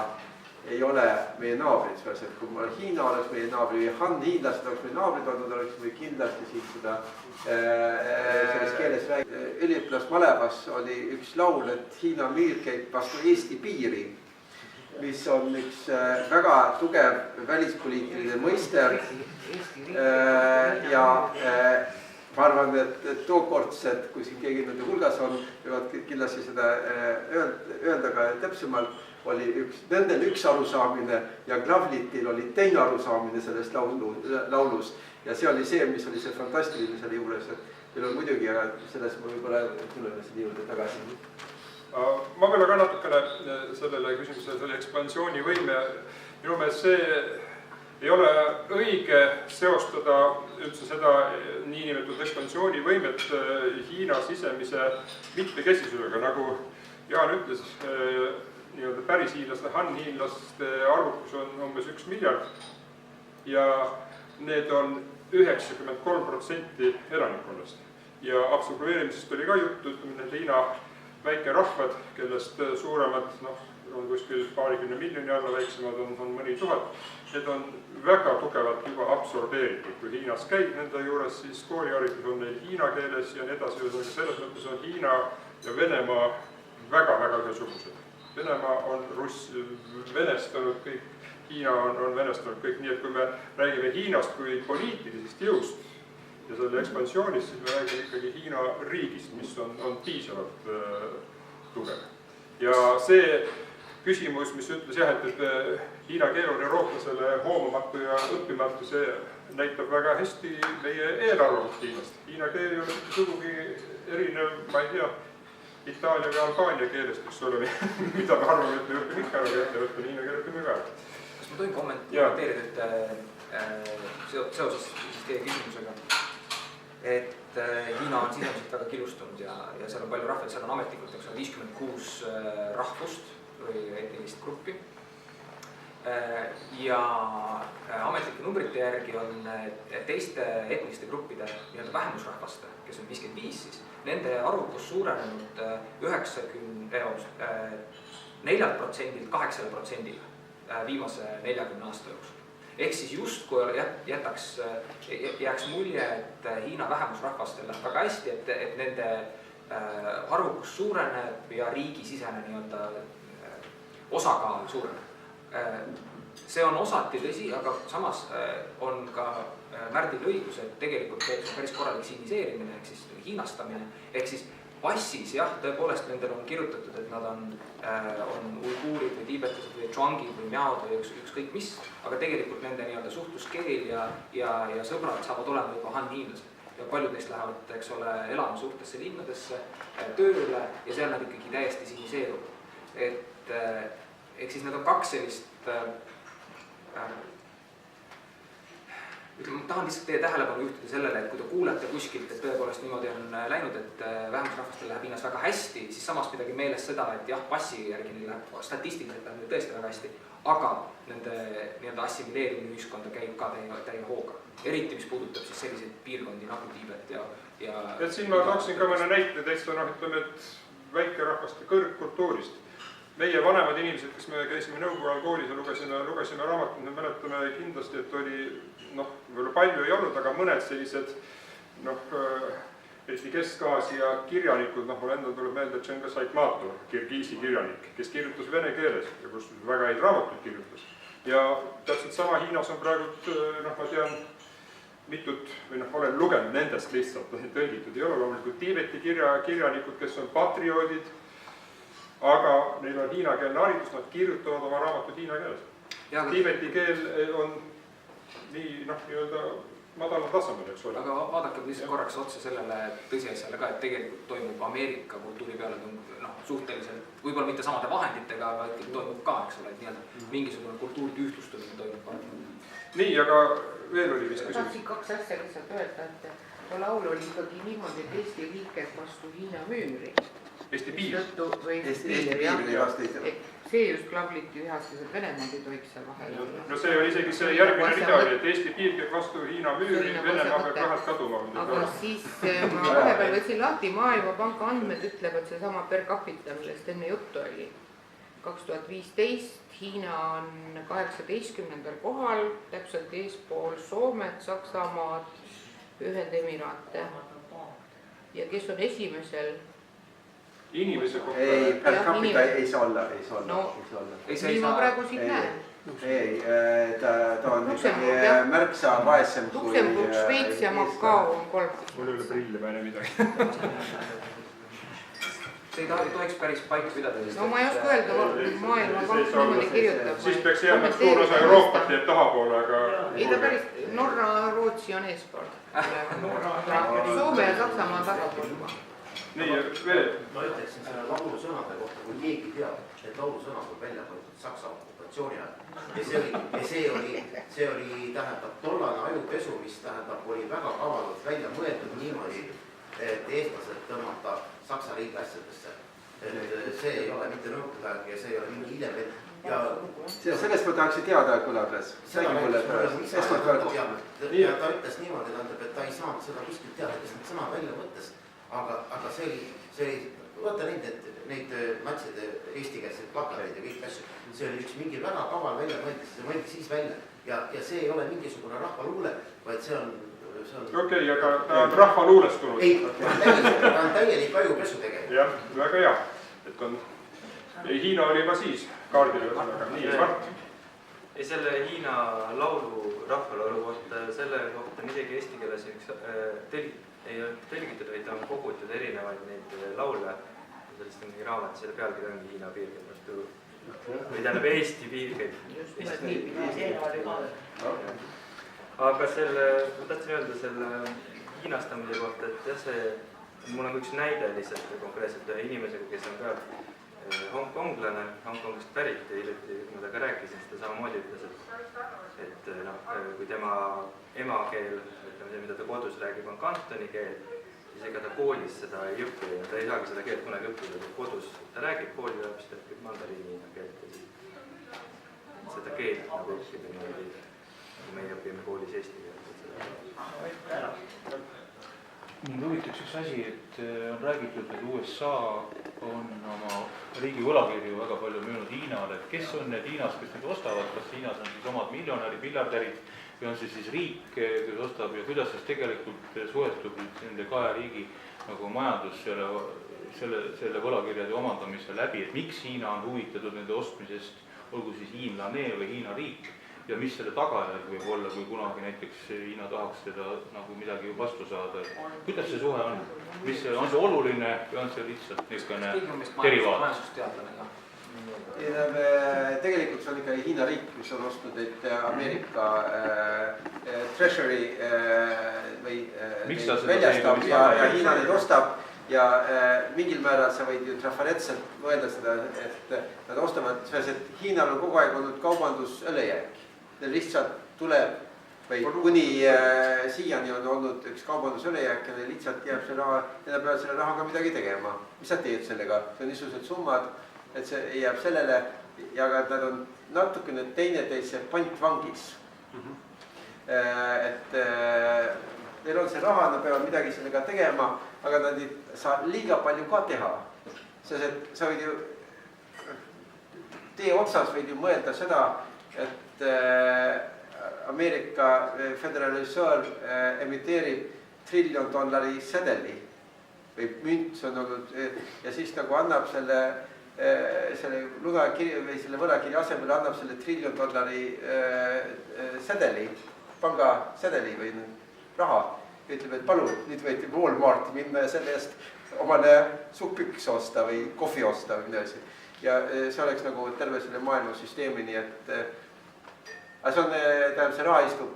ei ole meie naabrid. Et kui Hiina oleks meie naabri või Han-hiinlased oleks meie naabrid olnud, oleks me kindlasti siin seda selles keeles räägida. Üliõpilasmalevas oli üks laul, et Hiina müür käib vastu Eesti piiri, mis on üks väga tugev välispoliitiline mõister ja ma arvan, et tookordsed, kui siin keegi nende hulgas on, võivad kindlasti seda öelda ka täpsemalt, oli nendel üks arusaamine ja Glavlitil oli teine arusaamine sellest laulust. Ja see oli see, mis oli see fantastiline selle juures. Meil on muidugi, aga sellest ma võib-olla tuleme selle juurde tagasi. Ma võib-olla ka natukene sellele küsimusele, selle ekspansioonivõime. Minu meelest see ei ole õige seostada üldse seda niinimetatud ekspansioonivõimet Hiina sisemise mitmekesisusega, nagu Jaan ütles, nii-öelda päris hiinlaste, Han-hiinlaste arvukus on umbes 1 miljard ja need on 93% elanikkonnast. Ja absorbeerimisest oli ka juttu, need Hiina väike rahvad, kellest suuremad, on kuskil paarikümne miljoni alla, väiksemad on mõni tuhat, need on väga tugevalt juba absorbeeritud. Kui Hiinas käib nende juures, siis kooliharidus on neil hiina keeles ja nii edasi. Selles mõttes on Hiina ja Venemaa väga-väga ühesugused. Venemaa on venestanud kõik, Hiina on venestanud kõik, nii et kui me räägime Hiinast kui poliitilisest jõust ja selle ekspansioonist, siis me räägime ikkagi Hiina riigist, mis on piisavalt tugev. Ja see küsimus, mis ütles jah, et hiina keel on eurooplasele hoomamatu ja õppimatu, see näitab väga hästi meie eelarvamust Hiinast. Hiina keel ei ole sugugi erinev, ma ei tea, Itaalia või Albaania keelest, eks ole, mida me arvame, et me õpime ikka ära, ette võtta, nii nagu õpime ka. Kas ma tohin kommenteerida seoses teie küsimusega, et Hiina on sisemiselt väga killustunud ja seal on palju rahvaid, seal on ametlikult 56 rahvust või etnilist gruppi. Ja ametlike numbrite järgi on teiste etniliste gruppide nii-öelda vähemusrahvaste, kes on 55 siis, nende arvukus suurenenud 4%-lt 8%-le viimase 40 aasta jooksul. Ehk siis justkui jääks mulje, et Hiina vähemusrahvastel läheb väga hästi, et nende arvukus suureneb ja riigisisene nii-öelda osakaal suureneb. See on osati tõsi, aga samas on ka Märdil õigus, et tegelikult see on päris korralik siniseerimine ehk siis hiinastamine. Ehk siis passis jah, tõepoolest nendel on kirjutatud, et nad on uiguurid või tiibetlased või tšuangid või miaod või ükskõik mis, aga tegelikult nende nii-öelda suhtluskeel ja sõbrad saavad olema juba han-hiinlased. Ja paljud neist lähevad, eks ole, elama suurtesse linnadesse, tööle ja seal nad ikkagi täiesti siniseeruvad. Ehk siis need on kaks sellist, ma tahan lihtsalt teie tähelepanu juhtida sellele, et kui te kuulete kuskilt, et tõepoolest niimoodi on läinud, et vähemusrahvastel läheb Hiinas väga hästi, siis samas pidagi meeles seda, et jah, passi järgi neil läheb statistiliselt läheb neil tõesti väga hästi, aga nende nii-öelda assimileerimine ühiskonda käib ka täie hooga. Eriti, mis puudutab siis selliseid piirkondi nagu Tiibet ja... Et siin ma tooksin ka mõne näite täitsa, ütleme, et väikerahvaste kõrgkultuurist. Meie vanemad inimesed, kes me käisime Nõukogude ajal koolis ja lugesime raamatut, me mäletame kindlasti, et oli, võib-olla palju ei olnud, aga mõned sellised, Eesti Kesk-Aasia kirjanikud, mul endal tuleb meelde Tšengas Aitmato, Kirgiisi kirjanik, kes kirjutas vene keeles ja kus väga häid raamatuid kirjutas. Ja täpselt sama Hiinas on praegu, ma tean, mitut, või olen lugenud nendest lihtsalt, tõlgitud ei ole loomulikult Tiibeti kirjanikud, kes on patrioodid, aga neil on hiinakeelne haridus, nad kirjutavad oma raamatud hiina keeles. Tiibeti keel on nii, nii-öelda madalal tasemel, eks ole. Aga vaadake lihtsalt korraks otsa sellele tõsiasjale ka, et tegelikult toimub Ameerika kultuuri peale suhteliselt, võib-olla mitte samade vahenditega, aga ikkagi toimub ka, eks ole, et nii-öelda mingisugune kultuuride ühtlustumine toimub ka. Nii, aga veel oli vist küsimus. Tahtsin kaks asja lihtsalt öelda, et laul oli ikkagi niimoodi, et Eesti riik käib vastu Hiina müüri. Eesti piir. Eesti piir vastu. See just klabliti ühastused Venemaad ei tohiks seal vahel. No see oli isegi see järgmine rida, et Eesti piir käib vastu Hiina müüri, Venemaa peab rahalt kaduma. Aga siis ma vahepeal võtsin lahti, Maailmapanka andmed ütlevad see sama per capita, millest enne juttu oli. 2015 Hiina on 18. kohal, täpselt eespool Soomet, Saksamaad, Ühendemiraate. Ja kes on esimesel? Inimese kohta. Ei, per capita ei saa olla. Nii ma praegu siit näen. Ei, ta on märksa vaesem kui... Luksemburg, Šveits ja Macao on 3. Mul ei ole prille peale midagi. See ei tohiks päris paika pidada. No ma ei oska öelda, Maailmapank niimoodi kirjutab. Siis peaks jääma suur osa Euroopat teeb tahapoole, aga... Ei ta päris, Norra, Rootsi on eespool. Soome ja Saksamaa on tagapool. Nii, veel. Ma ütleksin selle laulusõnade kohta, kui keegi teab, et laulusõnad on välja võetud Saksa okupatsiooni ajal. Ja see oli, tähendab, tollane ajupesu, mis tähendab, oli väga kavalalt välja mõeldud niimoodi, et eestlased tõmmata Saksa riigi asjadesse. See ei ole mitte nõukogude aeg ja see ei ole mingi hiljem veel. Sellest ma tahaksin teada, Kuladres. Ja ta ütles niimoodi, et ta ei saanud seda kuskilt teada, kes need sõna välja mõttes. Aga see oli, vaata neid natside eestikeelseid plakateid ja kõik asju, see oli üks mingi väga kaval välja mõeldi, see mõeldi siis välja ja see ei ole mingisugune rahvaluule, vaid see on... Okei, aga ta on rahvaluulest tulnud. Ei, ta on täielik ajupesu tegelikult. Jah, väga hea, et on... Hiina oli juba siis kaardil, aga nii, Mart. Ja selle Hiina laulu, rahvalaulu kohta, selle kohta on isegi eesti keeles ei ole tõlgitud, vaid on kogutud erinevaid neid laule. Sellest on mingi raamat, selle pealkiri ongi Hiina piirkond vastu. Või tähendab Eesti piirkond. Aga ma tahtsin öelda selle hiinastamise kohta, et jah, see mul on üks näide lihtsalt konkreetselt ühe inimesega, kes on ka hongkonglane, Hongkongist pärit ja hiljuti, kui ma temaga rääkisin, siis ta samamoodi ütles, et kui tema emakeel, ütleme see, mida ta kodus räägib, on kantoni keel, siis ega ta koolis seda ei õpi ja ta ei saagi seda keelt kunagi õppida, kui kodus ta räägib kooli lõpus, ta õpib mandariini keelt ja siis seda keelt nagu õppida niimoodi, nagu meie õpime koolis eesti keelt. Mind huvitaks üks asi, et on räägitud, et USA on oma riigi võlakirju väga palju müünud Hiinale, et kes on need Hiinas, kes need ostavad, kas Hiinas on siis omad miljonärid, miljardärid või on see siis riik, kes ostab ja kuidas siis tegelikult suhetub nende kahe riigi nagu majandus selle võlakirjade omandamise läbi, et miks Hiina on huvitatud nende ostmisest, olgu siis hiinlane või Hiina riik ja mis selle tagajärg võib olla, kui kunagi näiteks Hiina tahaks seda nagu midagi vastu saada. Kuidas see suhe on? On see oluline või on see lihtsalt niisugune derivaat? Tegelikult see on ikka Hiina riik, mis on ostnud neid Ameerika treasury või väljastab ja Hiina neid ostab ja mingil määral sa võid ju trafaretselt mõelda seda, et nad ostavad, et Hiinal on kogu aeg olnud kaubandus ülejääk. Neil lihtsalt tuleb või kuni siiani on olnud üks kaubandus ülejääk ja neil lihtsalt jääb see raha, neil peavad selle rahaga midagi tegema. Mis sa teed sellega? See on niisugused summad, et see jääb sellele ja nad on natukene teineteise pantvangis. Et neil on see raha, nad peavad midagi sellega tegema, aga nad ei saa liiga palju ka teha. Sest et sa võid ju, tee otsas võid ju mõelda seda, et Ameerika Federal Reserve emiteerib $1 trillion sedeli või münt, see on olnud ja siis nagu annab selle võlakirja asemel annab selle $1 trillion sedeli, panga sedeli või raha ja ütleb, et palun, nüüd võite Walmarti minna ja selle eest omale suppiks osta või kohvi osta või midagi. Ja see oleks nagu terve selle maailma süsteemi, nii et aga see on, tähendab, see raha istub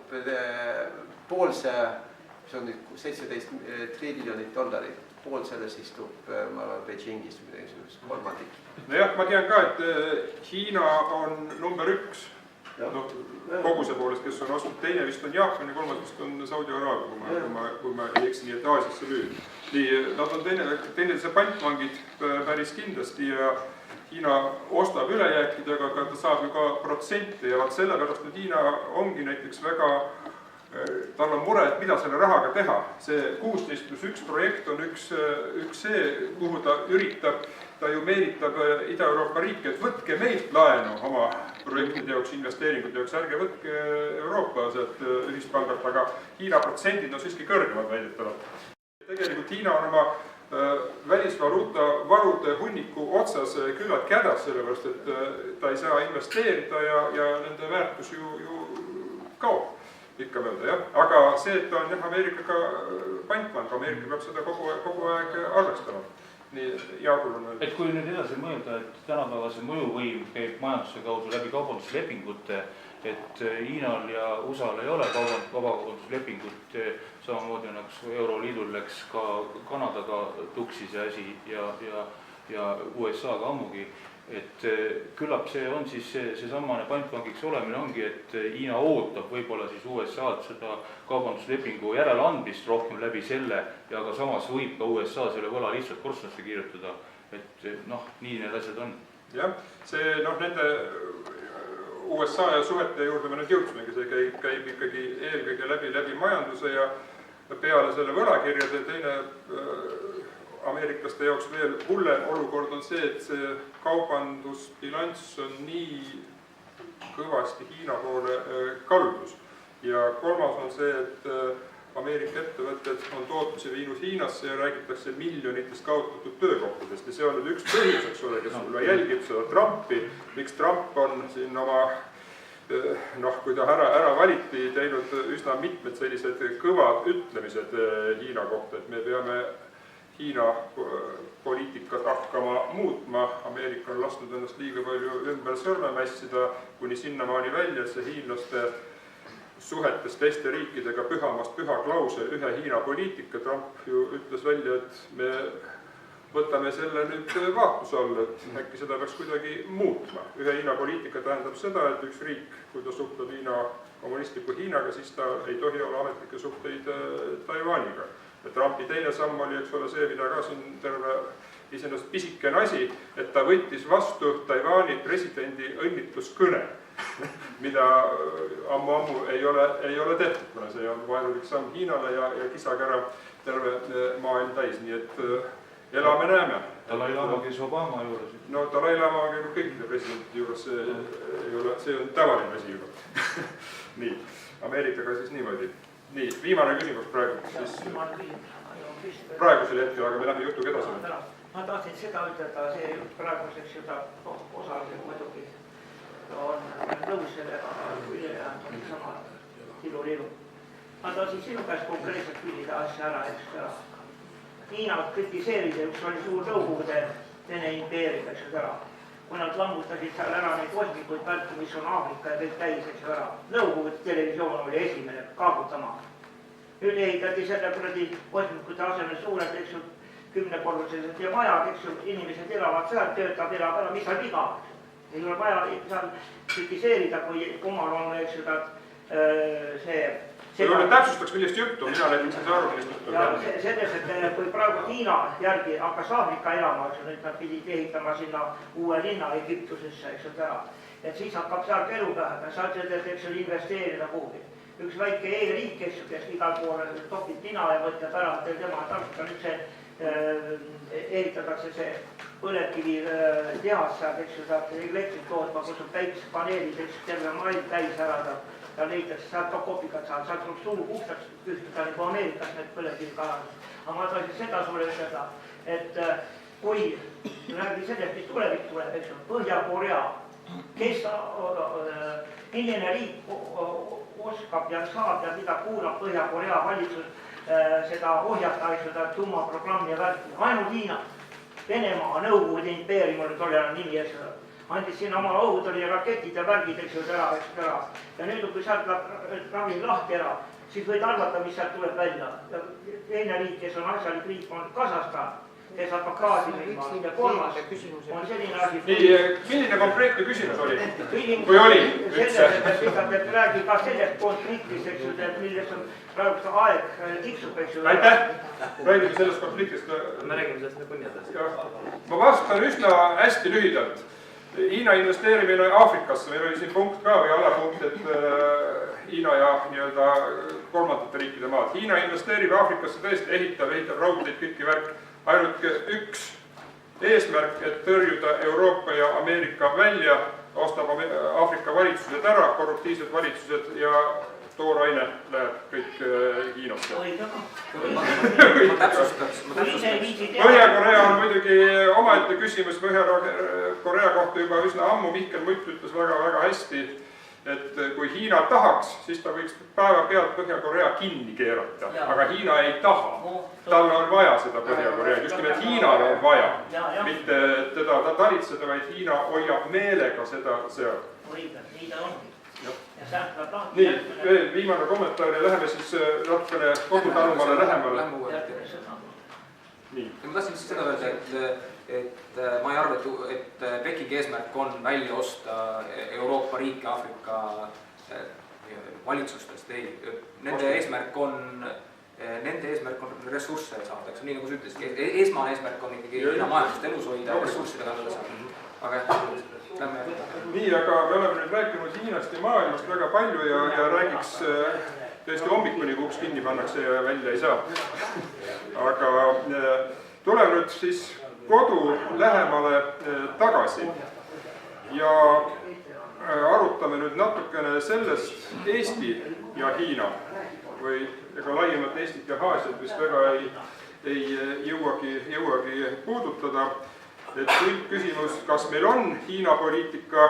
pool see on nüüd 17 triljonit dollarit, pool sellest istub, ma arvan, Beijingist või midagi sellist, kolmandik. Nojah, ma tean ka, et Hiina on number 1 koguse poolest, kes on ostnud, teine vist on Jaapan ja kolmas vist on Saudi Araabia, kui ma ei eksi, nii et Aasiasse lüüd. Nii, nad on teineteise pantvangid päris kindlasti ja Hiina ostab ülejääkidega, aga ta saab ju ka protsente ja sellepärast nüüd Hiina ongi näiteks väga, tal on mure, et mida selle rahaga teha. See 16+1 projekt on üks see, kuhu ta üritab, ta ju meelitab Ida-Euroopa riike, et võtke meilt laenu oma projektide jaoks, investeeringute jaoks, ärge võtke Euroopa sealt ühispangalt, aga Hiina protsendid on siiski kõrgemad väidetavalt. Tegelikult Hiina on oma välisvaluuta varude hunniku otsas küllalt kädas, sellepärast et ta ei saa investeerida ja nende väärtus ju kaob ikka mööda, jah. Aga see, et ta on Ameerikaga pantvang, Ameerika peab seda kogu aeg arvestama. Nii Jaagul on et kui nüüd edasi mõelda, et tänapäevase mõjuvõim käib majanduse kaudu läbi kaubanduslepingute, et Hiinal ja USA-l ei ole vabakaubanduslepingut, samamoodi nagu Euroliidul läks ka Kanadaga tuksi see asi ja USA-ga ammugi, et küllap see on siis seesamane pantvangiks olemine ongi, et Hiina ootab võib-olla siis USA-d seda kaubanduslepingu järeleandmist rohkem läbi selle ja aga samas võib ka USA selle võla lihtsalt korstnasse kirjutada, et nii need asjad on. Jah, see nende USA ja suhete juurde me nüüd jõudsimegi, see käib ikkagi eelkõige läbi majanduse ja peale selle võlakirjade teine ameeriklaste jaoks veel hullem olukord on see, et see kaubandusbilanss on nii kõvasti Hiina poole kaldus. Ja kolmas on see, et Ameerika ettevõtted on tootmise viinud Hiinasse ja räägitakse miljonitest kaotatud töökohtadest. Ja see on nüüd üks põhjus, eks ole, kes sulle jälgib seda Trumpi, miks Trump on siin oma, kui ta ära valiti, teinud üsna mitmed sellised kõvad ütlemised Hiina kohta, et me peame Hiina poliitikat hakkama muutma. Ameerika on lasnud ennast liiga palju ümber sõrme mässida, kuni sinnamaani välja, et see hiinlaste suhetes teiste riikidega pühamast püha klausel ühe Hiina poliitika. Trump ju ütles välja, et me võtame selle nüüd vaatluse alla, et äkki seda peaks kuidagi muutma. Ühe Hiina poliitika tähendab seda, et üks riik, kui ta suhtleb kommunistliku Hiinaga, siis ta ei tohi olla ametlikke suhteid Taiwaniga. Ja Trumpi teine samm oli, eks ole, see, mida ka siin terve iseenesest pisikene asi, et ta võttis vastu Taiwani presidendi õnnitluskõne, mida ammu ei ole tehtud, kuna see on vaenulik samm Hiinale ja kisaga ära terve maailm täis, nii et elame näeme. Dalai Lama käis Obama juures. No Dalai Lama käib kõikide presidentide juures, see on tavaline asi juba. Nii, Ameerikaga siis niimoodi. Nii, viimane küsimus praegu. Praegusel hetkel, aga me lähme jutuga edasi. Ma tahtsin seda ütelda, see praeguseks seda osaliselt muidugi on nõus sellega, kui ülejäänud on sama tilu-lilu. Ma tahtsin sinu käest konkreetselt küsida asja ära, eks ära. Hiina kritiseerida, üks oli suur Nõukogude Vene impeerium, eks ära. Kui nad lammutasid seal ära neid kosmikuid välku, mis on Aafrika ja kõik täis, eks ära. Nõukogude televisioon oli esimene kaagutama. Nüüd ehitati selle kuradi kosmikute asemel suured, eks ju, 10-korruselised ja majad, eks ju, inimesed elavad seal, töötab, elab ära, mis on viga. Ei ole vaja seal kritiseerida, kui omal on, eks ju, see... Täpsustaks, millest juttu, mina näiteks ei saa aru, millest juttu. Selles, et kui praegu Hiina järgi hakkas Aafrika elama, eks ju, nüüd nad pidid ehitama sinna uue linna Egiptusesse, eks ju, ära. Et siis hakkab seal elu pähe, saad seda, eks ju, investeerida kuhugi. Üks väike e-riik, eks ju, kes igal poole topib nina ja võtleb ära, et tema tarka nüüd see ehitatakse see põlevkivi tehas saab, eks ju, saab elektrit tootma, kus on päikesepaneelid, eks ju, terve mail täis ära ja leitakse, saab ka kopikad saada, saab tuleb suu puhtaks kühtada nagu Ameerikas need põlevkivi kalandus. Aga ma tahtsin seda sulle ütelda, et kui räägi sellest, mis tulevik tuleb, eks ju, Põhja-Korea, kes milline riik oskab ja saab ja mida kuulab Põhja-Korea valitsus seda ohjata, seda tuumaprogrammi ja värki. Ainult Hiina, Venemaa, Nõukogude impeerium oli tollane nimi, eks ju. Andis sinna oma õhutõrje raketid ja värgid, eks ju, ära. Ja nüüd, kui sealt ravi lahti ära, siis võid arvata, mis sealt tuleb välja. Teine riik, kes on asjalik riik, on Kasahstan, kes hakkab gaasi müüma. Ja kolmas on selline asi... Milline konkreetne küsimus oli? Kui oli üldse? Et räägi ka sellest konfliktist, eks ju, milles on praegu aeg tiksub, eks ju. Aitäh! Räägime sellest konfliktist. Me räägime sellest nagunii edasi. Ma vastan üsna hästi lühidalt. Hiina investeerimine Aafrikasse, meil oli siin punkt ka või alapunkt, et Hiina ja nii-öelda kolmandate riikide maad. Hiina investeerib Aafrikasse tõesti, ehitab raudteid kõiki värk. Ainult üks eesmärk, et tõrjuda Euroopa ja Ameerika välja, ostab Aafrika valitsused ära, korruptiivsed valitsused ja tooraine läheb kõik Hiinasse. Ma täpsustaks. Põhja-Korea on muidugi omaette küsimus, Põhja-Korea kohta juba üsna ammu Mihkel Mutt ütles väga hästi, et kui Hiina tahaks, siis ta võiks päevapealt Põhja-Korea kinni keerata, aga Hiina ei taha. Tal on vaja seda Põhja-Korea, just nimelt Hiinal on vaja, mitte teda talitseda, vaid Hiina hoiab meelega seda seal. Nii ta ongi. Nii, veel viimane kommentaar ja läheme siis natukene kogu talumale lähemale. Ma tahtsin siis seda öelda, et ma ei arva, et Pekingi eesmärk on välja osta Euroopa riike Aafrika valitsustest. Nende eesmärk on ressursse saada, nii nagu sa ütlesid. Esmane eesmärk on ikkagi Hiina majandust elus hoida ja ressursside kallale saada. Aga lähme. Nii, aga me oleme nüüd rääkinud Hiinast ja maailmast väga palju ja räägiks tõesti hommikuni, kui uks kinni pannakse ja välja ei saa. Aga tuleme nüüd siis kodu lähemale tagasi ja arutame nüüd natukene sellest Eesti ja Hiina või ega laiemalt Eestit ja Aasiat vist väga ei jõuagi puudutada. Et küsimus, kas meil on Hiina poliitika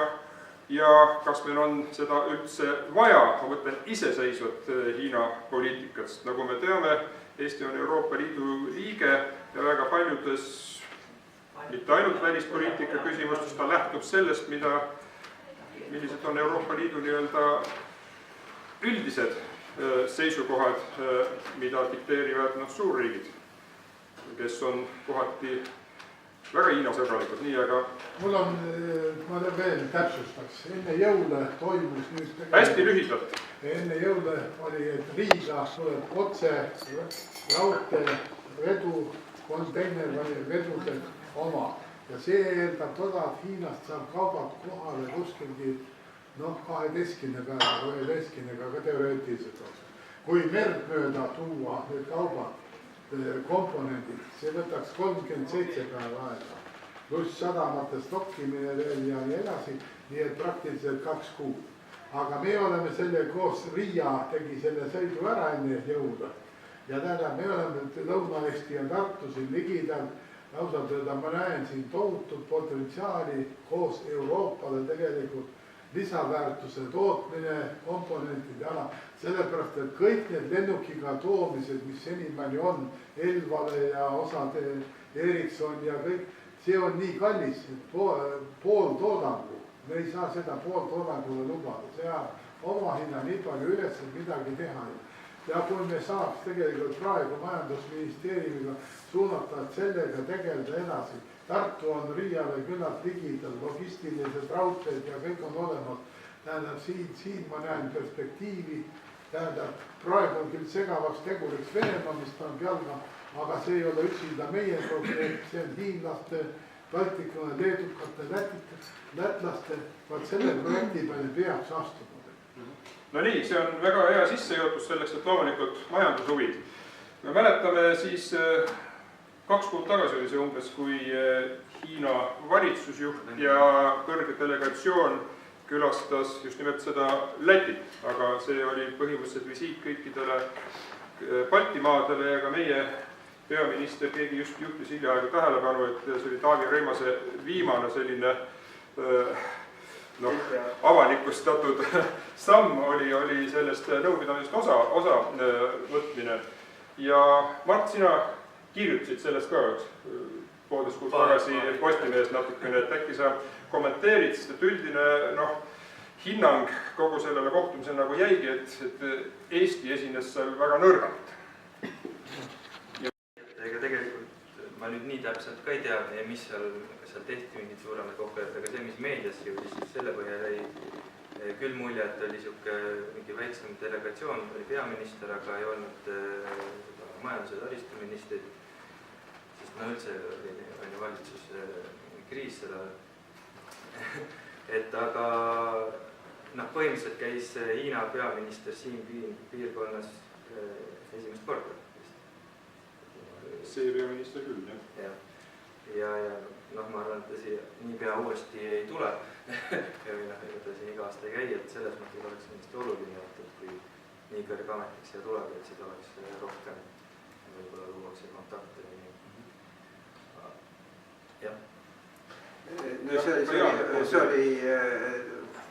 ja kas meil on seda üldse vaja, ma mõtlen iseseisvat Hiina poliitikast. Nagu me teame, Eesti on Euroopa Liidu liige ja väga paljudes, mitte ainult välispoliitika küsimustes, ta lähtub sellest, millised on Euroopa Liidu nii-öelda üldised seisukohad, mida dikteerivad suurriigid, kes on kohati väga Hiina-sõbralikud, nii aga... Mul on, ma veel täpsustaks, enne jõule toimus nüüd... Hästi lühidalt. Enne jõule oli, et Riiga tuleb otse raudtee vedu, konteinervedudel oma. Ja see eeldab toda, et Hiinast saab kaubad kohale kuskilgi 12 päeva või 11, aga teoreetiliselt oleks. Kui merd mööda tuua need kaubad, komponendid, see võtaks 37 päeva aega, pluss sadamate stokkimine veel ja nii edasi, nii et praktiliselt 2 kuud. Aga me oleme selle koos, Riia tegi selle sõidu ära enne jõuda ja tähendab, me oleme Lõuna-Eesti ja Tartu siin ligidal, lausa teda ma näen siin tohutut potentsiaali koos Euroopale tegelikult lisaväärtuse tootmine, komponentide ala, sellepärast, et kõik need lennukiga toomised, mis senimani on, Elvale ja osad Ericsson ja kõik, see on nii kallis, et pool toodangu, me ei saa seda pool toodangule lubada, see on oma hinna nii palju üles, et midagi teha. Ja kui me saaks tegelikult praegu majandusministeeriumiga suunata, et sellega tegeleda edasi, Tartu on Riiale küllalt ligidal, logistilised raudteed ja kõik on olemas. Tähendab, siin ma näen perspektiivi, tähendab, praegu on küll segavaks teguriks Venemaa, mis ta on jalga, aga see ei ole üksinda meie probleem, see on hiinlaste, baltikune, leedukate, lätlaste, vaat selle projekti peale peaks astuma. No nii, see on väga hea sissejuhatus selleks, et loomulikult majandushuvid. Me mäletame siis 2 kuud tagasi oli see umbes, kui Hiina valitsusjuht ja kõrge delegatsioon külastas just nimelt seda Lätit, aga see oli põhimõtteliselt visiit kõikidele Baltimaadele ja ka meie peaminister, keegi just juhtis hiljaaegu tähelepanu, et see oli Taavi Rõivase viimane selline avalikustatud samm oli sellest nõupidamisest osa võtmine. Ja Mart, sina kirjutasid sellest ka poolteist kuud tagasi Postimehes natukene, et äkki sa kommenteerid, sest et üldine hinnang kogu sellele kohtumisele nagu jäigi, et Eesti esines seal väga nõrgalt. Ega tegelikult ma nüüd nii täpselt ka ei tea, mis seal tehti mingid suuremad kokkulepped, aga see, mis meedias jõudis, siis selle põhjal jäi küll mulje, et oli mingi väiksem delegatsioon, oli peaminister, aga ei olnud majandus- ja taristuministrit, sest üldse oli valitsus kriis seda. Et aga põhimõtteliselt käis Hiina peaminister siin piirkonnas esimest korda. See peaminister küll, jah. Ja ma arvan, et ta siia niipea uuesti ei tule. Ja ta siin iga aasta ei käi, et selles mõttes oleks kindlasti oluline, et kui nii kõrge ametnik siia tuleb, et siis oleks rohkem võib-olla luuakse kontakte. Jah.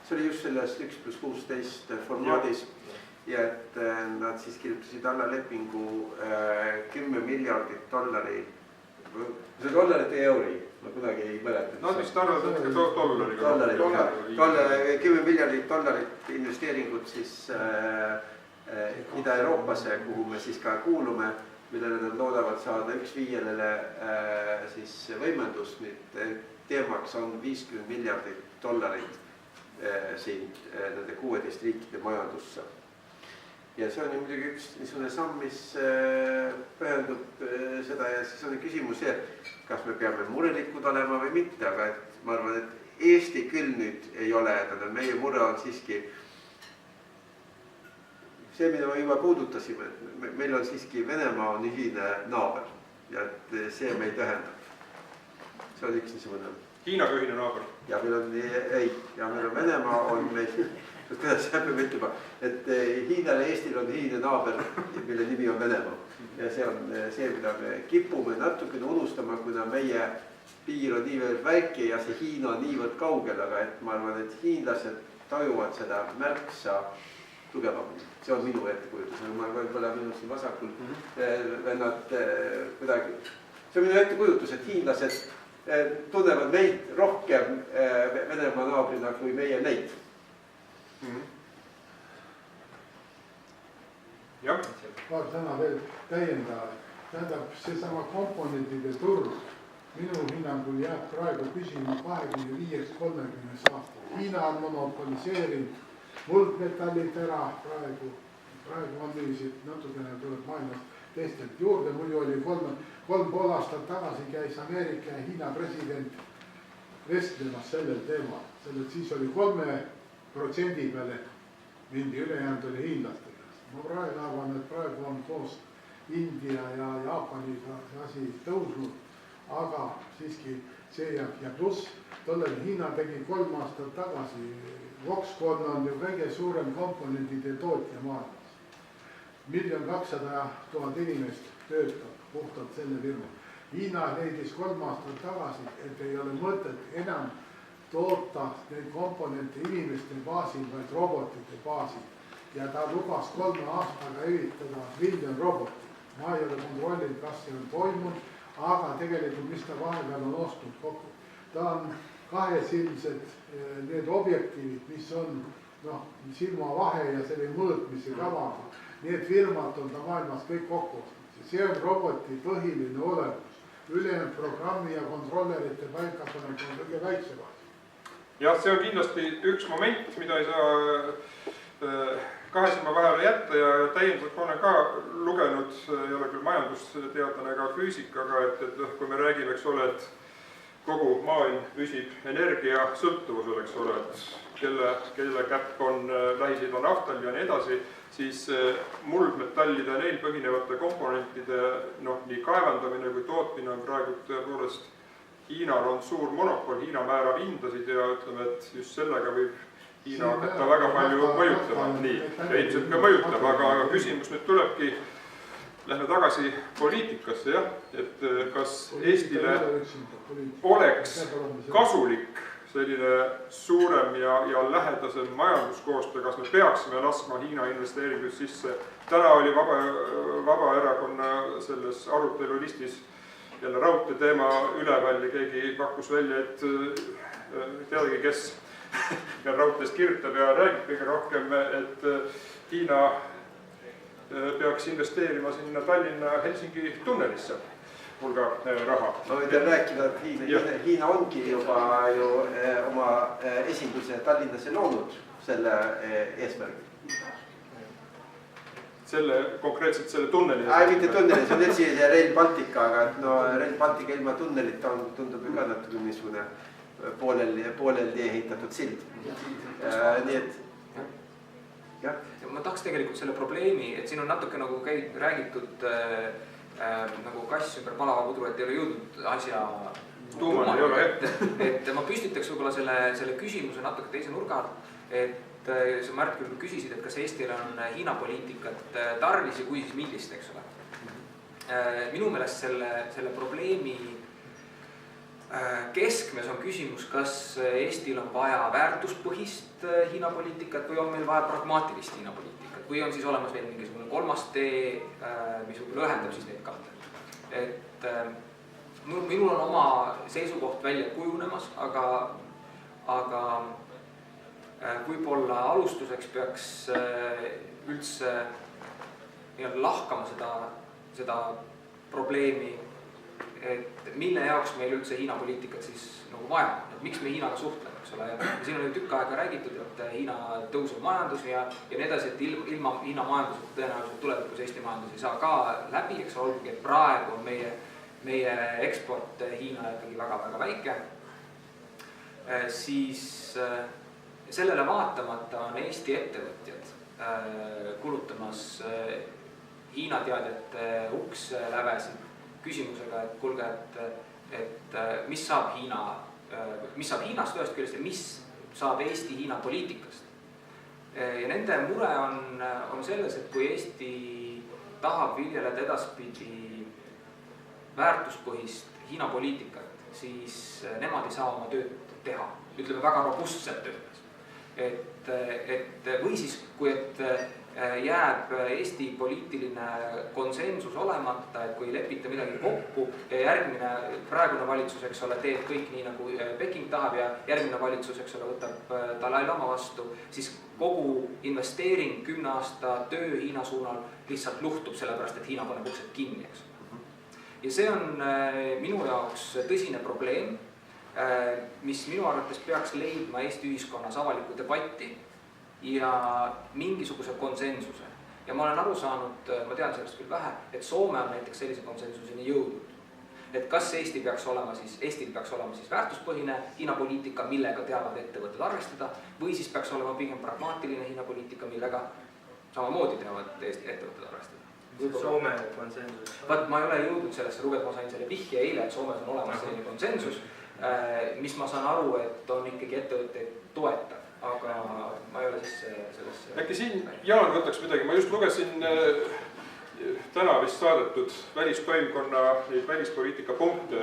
See oli just selles 1+16 formaadis ja et nad siis kirjutasid alla lepingu 10 miljardit dollari, see dollarit või euri, ma kunagi ei mäleta. No vist arvavad, et dollari. 10 miljardit dollarit investeeringut siis Ida-Euroopasse, kuhu me siis ka kuulume, millele nad loodavad saada 1/5 siis võimendust. Nüüd teemaks on 50 miljardit dollarit siin nende 16 riikide majandusse. Ja see on ju muidugi üks niisugune samm, mis pühendub seda ja siis on küsimus see, kas me peame murelikud olema või mitte, aga ma arvan, et Eesti küll nüüd ei ole, meie mure on siiski see, mida me juba puudutasime, et meil on siiski Venemaa on ühine naaber ja et see me ei tähenda. See on üks niisugune. Hiinaga ühine naaber. Ja meil on Venemaa, on meil, kuidas peame ütlema, et Hiinal ja Eestil on ühine naaber, mille nimi on Venemaa. Ja see on see, mida me kipume natukene unustama, kuna meie piir on niivõrd väike ja see Hiina on niivõrd kaugel, aga et ma arvan, et hiinlased tajuvad seda märksa tugevamini. See on minu ettekujutus, ma võib-olla minu siin vasakul vennad kuidagi. See on minu ettekujutus, et hiinlased tunnevad meid rohkem Venemaa naabrina kui meie neid. paar sõna veel täiendada. Tähendab, seesama komponentide turg minu hinnangul jääb praegu püsima 25-30 aastat. Hiina on monopoliseerinud muldmetallid ära praegu on niiviisi, natukene tuleb maailmas teistelt juurde, muidu oli 3,5 aastat tagasi käis Ameerika ja Hiina president vestlemas sellel teemal, siis oli 3% peale mindi, ülejäänud oli hiinlaste käest. Ma praegu arvan, et praegu on koos India ja Jaapaniga asi tõusnud, aga siiski see ja pluss tollel Hiina tegi 3 aastat tagasi, Foxconn on ju kõige suurem komponentide tootja maailmas. 1 200 000 inimest töötab puhtalt selle firma. Hiina leidis 3 aastat tagasi, et ei ole mõtet enam toota neid komponente inimeste baasil, vaid robotite baasil. Ja ta lubas 3 aastaga evitada 1 000 000 robotit. Ma ei ole kontrollinud, kas see on toimunud, aga tegelikult mis ta vahepeal on ostnud kokku. Ta on kahesilmsed need objektiivid, mis on silmavahe ja selle mõõtmise kavaga. Need firmad on ta maailmas kõik kokku ostnud. See on roboti põhiline olemus. Ülejäänud programmi ja kontrollerite paikapanek on kõige väiksem asi. Jah, see on kindlasti üks moment, mida ei saa kahe silma vahele jätta ja täiendavalt ma olen ka lugenud, ei ole küll majandusteadlane ega füüsikaga, et kui me räägime, eks ole, et kogu maailm püsib energia sõltuvusel, eks ole, et kelle käpp on Lähis-Ida naftal ja nii edasi, siis muldmetallide ja neil põhinevate komponentide nii kaevandamine kui tootmine on praegu tõepoolest Hiinal on suur monopol, Hiina määrab hindasid ja ütleme, et just sellega võib Hiina hakata väga palju mõjutama, nii, ja ilmselt ka mõjutab, aga küsimus nüüd tulebki, lähme tagasi poliitikasse, jah, et kas Eestile oleks kasulik selline suurem ja lähedasem majanduskoostöö, kas me peaksime laskma Hiina investeeringuid sisse. Täna oli Vabaerakonna selles arutelulistis jälle raudtee teema üleval ja keegi pakkus välja, et teadagi, kes raudteest kirjutab ja räägib kõige rohkem, et Hiina peaks investeerima sinna Tallinna-Helsingi tunnelisse hulga raha. Ma võin rääkida, et Hiina ongi juba ju oma esinduse Tallinnasse loonud selle eesmärgi. Konkreetselt selle tunneli? Mitte tunneli, see on üldse Rail Baltica, aga Rail Baltica ilma tunnelita tundub ju ka natuke niisugune pooleldi ehitatud sild. Nii et, jah. Ma tahaks tegelikult selle probleemi, et siin on natuke nagu räägitud nagu kass ümber palava pudru, et ei ole jõudnud asja tuumani ei ole, et ma püstitaks võib-olla selle küsimuse natuke teise nurga, et sa Märt küll küsisid, et kas Eestil on Hiina poliitikat tarvis ja kui siis millist, eks ole. Minu meelest selle probleemi keskmes on küsimus, kas Eestil on vaja väärtuspõhist Hiina poliitikat või on meil vaja pragmaatilist Hiina poliitikat või on siis olemas veel mingisugune kolmas tee, mis võib-olla ühendab siis neid kahte. Et minul on oma seisukoht välja kujunemas, aga võib-olla alustuseks peaks üldse lahkama seda probleemi, et mille jaoks meil üldse Hiina poliitikat siis nagu vaja, et miks me Hiinaga suhtleme, eks ole. Ja siin on ju tükk aega räägitud, et Hiina tõuseb majandus ja nii edasi, et ilma Hiina majandusega tõenäoliselt tulevikus Eesti majandus ei saa ka läbi, eks olgugi, et praegu on meie eksport Hiina ikkagi väga-väga väike. Siis sellele vaatamata on Eesti ettevõtjad kulutamas Hiina teadjate ukslävesid küsimusega, et kuulge, et mis saab Hiinast ühest küljest ja mis saab Eesti Hiina poliitikast. Ja nende mure on selles, et kui Eesti tahab viljeleda edaspidi väärtuspõhist Hiina poliitikat, siis nemad ei saa oma tööd teha, ütleme väga robustset tööd. või siis, kui jääb Eesti poliitiline konsensus olemata, et kui ei lepita midagi kokku ja praegune valitsus, eks ole, teeb kõik nii, nagu Peking tahab ja järgmine valitsus, eks ole, võtab Dalai-Lama vastu, siis kogu investeering 10 aasta töö Hiina suunal lihtsalt luhtub, sellepärast et Hiina paneb uksed kinni, eks. Ja see on minu jaoks tõsine probleem, mis minu arvates peaks leidma Eesti ühiskonnas avalikku debatti ja mingisuguse konsensuse. Ja ma olen aru saanud, ma tean sellest küll vähe, et Soome on näiteks sellise konsensuseni jõudnud. Et kas Eestil peaks olema siis väärtuspõhine Hiina poliitika, millega teavad ettevõtted arvestada, või siis peaks olema pigem pragmaatiline Hiina poliitika, millega samamoodi teavad Eesti ettevõtted arvestada. Soome konsensus. Vaat ma ei ole jõudnud sellesse lugeda, ma sain selle vihje eile, et Soomes on olemas selline konsensus, mis ma saan aru, et on ikkagi ettevõtteid toetav, aga ma ei ole siis sellesse... Äkki siin Jaan võtaks midagi, ma just lugesin täna vist saadetud välistoimkonna välispoliitika punkte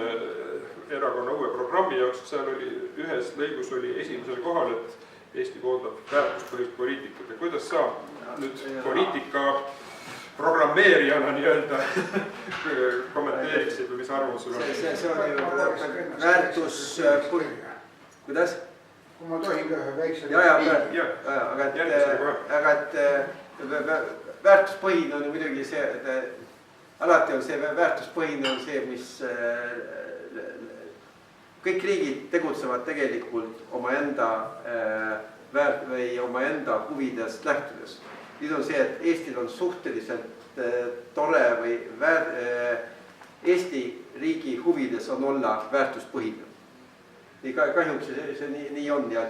erakonna uue programmi jaoks, seal oli ühes lõigus oli esimesel kohal, et Eesti koondab väärtuspõhist poliitikat ja kuidas sa nüüd poliitika programmeerijana nii-öelda kommenteeriksid või mis arvamus sul on? See on ju väärtuspõhine. Kuidas? Kui ma tohin ühe väikse... Aga väärtuspõhine on ju muidugi see, et alati on see väärtuspõhine on see, mis kõik riigid tegutsevad tegelikult omaenda huvidest lähtudes. Nüüd on see, et Eestil on suhteliselt tore või Eesti riigi huvides on olla väärtuspõhine. Nii kahjuks see nii on ja...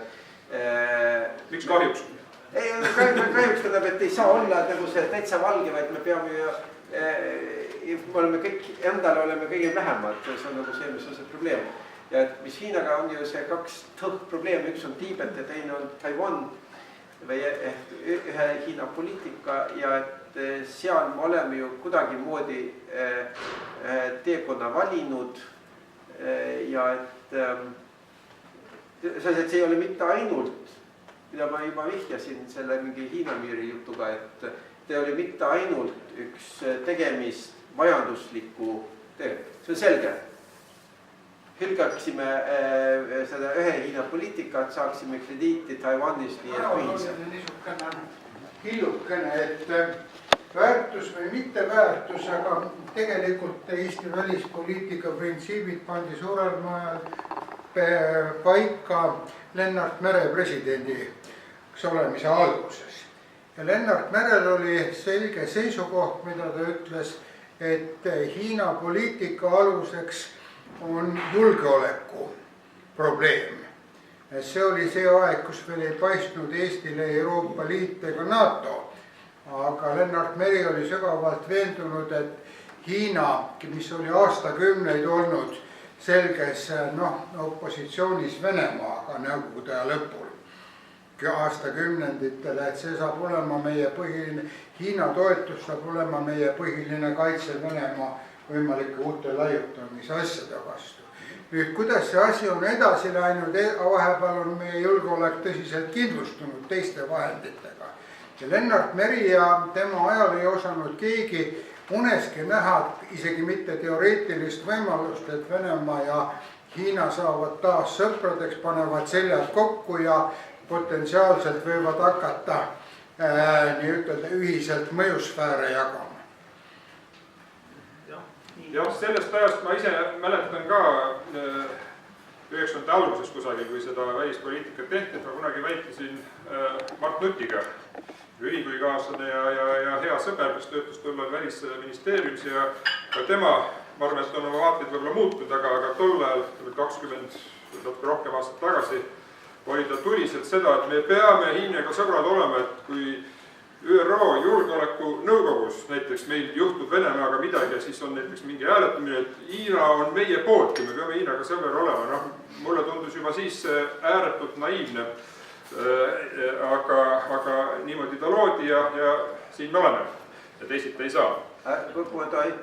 Miks kahjuks? Kahjuks tähendab, et ei saa olla nagu see täitsa valge, vaid me peame ju... Me oleme kõik, endale oleme kõige vähemad, see on nagu see, mis on see probleem. Ja mis Hiinaga on ju see kaks probleemi, üks on Tiibet ja teine on Taiwan või ühe Hiina poliitika ja et seal me oleme ju kuidagi moodi teekonna valinud ja et see ei ole mitte ainult, mida ma juba vihjasin selle mingi Hiina müüri jutuga, et see oli mitte ainult üks tegemist majandusliku tegemist, see on selge. Hülgaksime seda ühe Hiina poliitikat, saaksime krediiti Taiwanist nii et põhisab. Niisugune hillukene, et väärtus või mitte väärtus, aga tegelikult Eesti välispoliitika printsiibid pandi suurel majal paika Lennart Mere presidendiks olemise alguses. Ja Lennart Merel oli selge seisukoht, mida ta ütles, et Hiina poliitika aluseks on julgeoleku probleem. See oli see aeg, kus veel ei paistnud Eestile Euroopa Liit ega NATO. Aga Lennart Meri oli sügavalt veendunud, et Hiina, mis oli aastakümneid olnud selges opositsioonis Venemaaga Nõukogude aja lõpul, aastakümnenditele, et see saab olema meie põhiline, Hiina toetus saab olema meie põhiline kaitse Venemaa võimalike uute laiutamise asjade vastu. Nüüd, kuidas see asi on edasi läinud, vahepeal on meie julgeolek tõsiselt kindlustunud teiste vahenditega. Ja Lennart Meri ja tema ajal ei osanud keegi uneski näha isegi mitte teoreetilist võimalust, et Venemaa ja Hiina saavad taas sõpradeks, panevad seljad kokku ja potentsiaalselt võivad hakata ühiselt mõjusfääre jagama. Jah, sellest ajast ma ise mäletan ka 90. alguses kusagil, kui seda välispoliitikat tehti, ma kunagi väitisin Mart Nutiga, ühingukaaslane ja hea sõber, kes töötas tollal välisministeeriumis ja tema, ma arvan, et on oma vaateid võib-olla muutnud, aga tol ajal, 20 natuke rohkem aastat tagasi, oli ta tuliselt seda, et me peame Hiinaga sõbrad olema, et kui ÜRO julgeolekunõukogus näiteks meil juhtub Venemaaga midagi ja siis on näiteks mingi hääletamine, et Hiina on meie poolt ja me peame Hiinaga sõber olema. Mulle tundus juba siis ääretult naiivne, aga niimoodi ta loodi ja siin me oleme ja teisiti ei saa. Kui ma tohin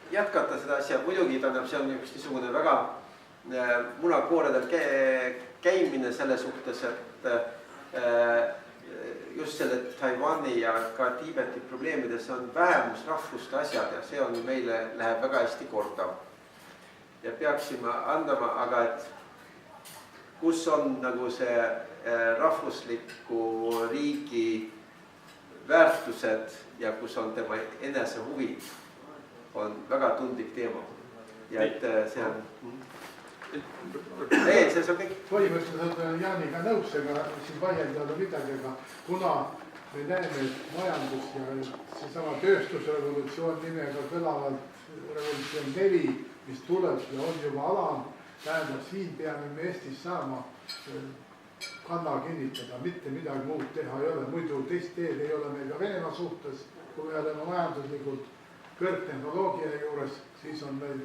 jätkata seda asja, muidugi see on üks niisugune väga munakooredel käimine selle suhtes, et just selle Taiwani ja ka Tiibeti probleemides on vähemusrahvuste asjad ja see on meile, läheb väga hästi korda. Ja peaksime andma, aga et kus on nagu see rahvusliku riigi väärtused ja kus on tema enese huvid, on väga tundlik teema. Ja et see on... Ei, see on kõik. Põhimõtteliselt olen Jaaniga nõus, ega siin vaielda midagi, aga kuna me näeme, et majandus ja seesama tööstusrevolutsioon nimega kõlavalt revolutsioon 4, mis tuleb ja on juba alam, tähendab, siin peame me Eestis saama kanna kinnitada, mitte midagi muud teha ei ole. Muidu teist teed ei ole meil ka Venemaa suhtes, kui me oleme majanduslikult kõrgtehnoloogia juures, siis on meil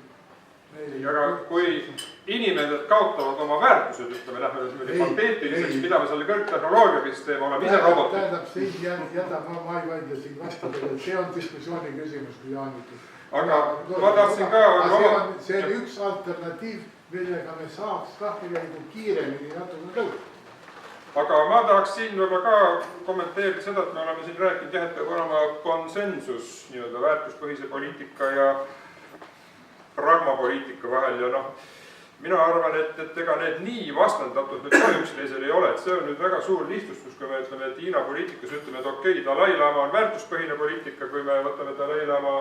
aga kui inimesed kaotavad oma väärtused, ütleme, lähme pateetiliseks, mida me selle kõrgtehnoloogiaga siis teeme, oleme ise robotid. Tähendab, see jäta, ma ei vaidle siin vastada, see on diskussiooni küsimus, kui Jaanitud. Aga ma tahtsin ka... See on üks alternatiiv, millega me saaks ka tegelikult kiiremini natuke tõusta. Aga ma tahaks siin võib-olla ka kommenteerida seda, et me oleme siin rääkinud, et peab olema konsensus nii-öelda väärtuspõhise poliitika ja pragmapoliitika vahel ja mina arvan, et ega need nii vastandatud nüüd üksteisel ei ole, et see on nüüd väga suur lihtsustus, kui me ütleme, et Hiina poliitikas ütleme, et okei, Dalai-Lama on väärtuspõhine poliitika, kui me võtame Dalai-Lama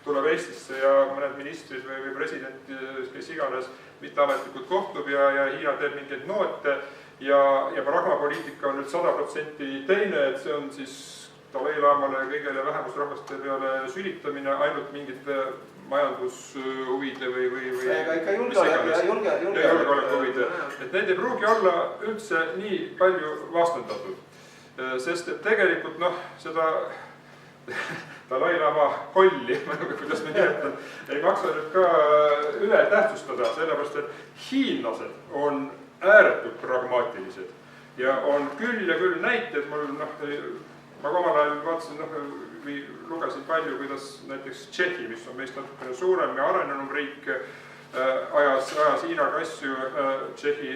tuleb Eestisse ja mõned ministrid või president, kes iganes mitteametlikult kohtub ja Hiina teeb mingeid noote ja pragmapoliitika on nüüd 100% teine, et see on siis Dalai-Lamale kõigele vähemusrahvaste peale sülitamine ainult mingite majandushuvide või ikka julgeolekuhuvide. Et need ei pruugi olla üldse nii palju vastandatud. Sest et tegelikult seda Dalai-Lama kolli, kuidas me nimetan, ei maksa nüüd ka üle tähtsustada, sellepärast et hiinlased on ääretult pragmaatilised ja on küll ja küll näited, ma omal ajal vaatasin, või lugesin palju, kuidas näiteks Tšehhi, mis on meist natukene suurem ja arenenum riik, ajas Hiinaga asju. Tšehhi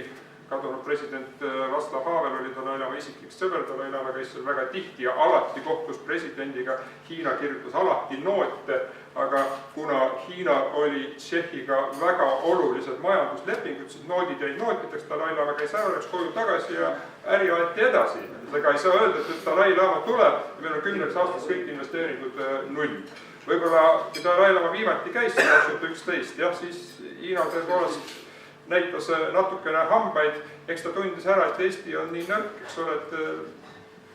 kadunud president Václav Havel oli Dalai-Lama isiklik sõber, Dalai-Lama käis seal väga tihti ja alati kohtus presidendiga. Hiina kirjutas alati noote, aga kuna Hiina oli Tšehhiga väga olulised majanduslepingud, siis noodid jäid nootideks, Dalai-Lama käis ära, läks koju tagasi ja äri aeti edasi. Ega ei saa öelda, et Dalai-Lama tuleb ja meil on 10 aastas kõik investeeringud null. Võib-olla, kui Dalai-Lama viimati käis 2011, jah, siis Hiina tõepoolest näitas natukene hambaid, eks ta tundis ära, et Eesti on nii nõrk, eks ole, et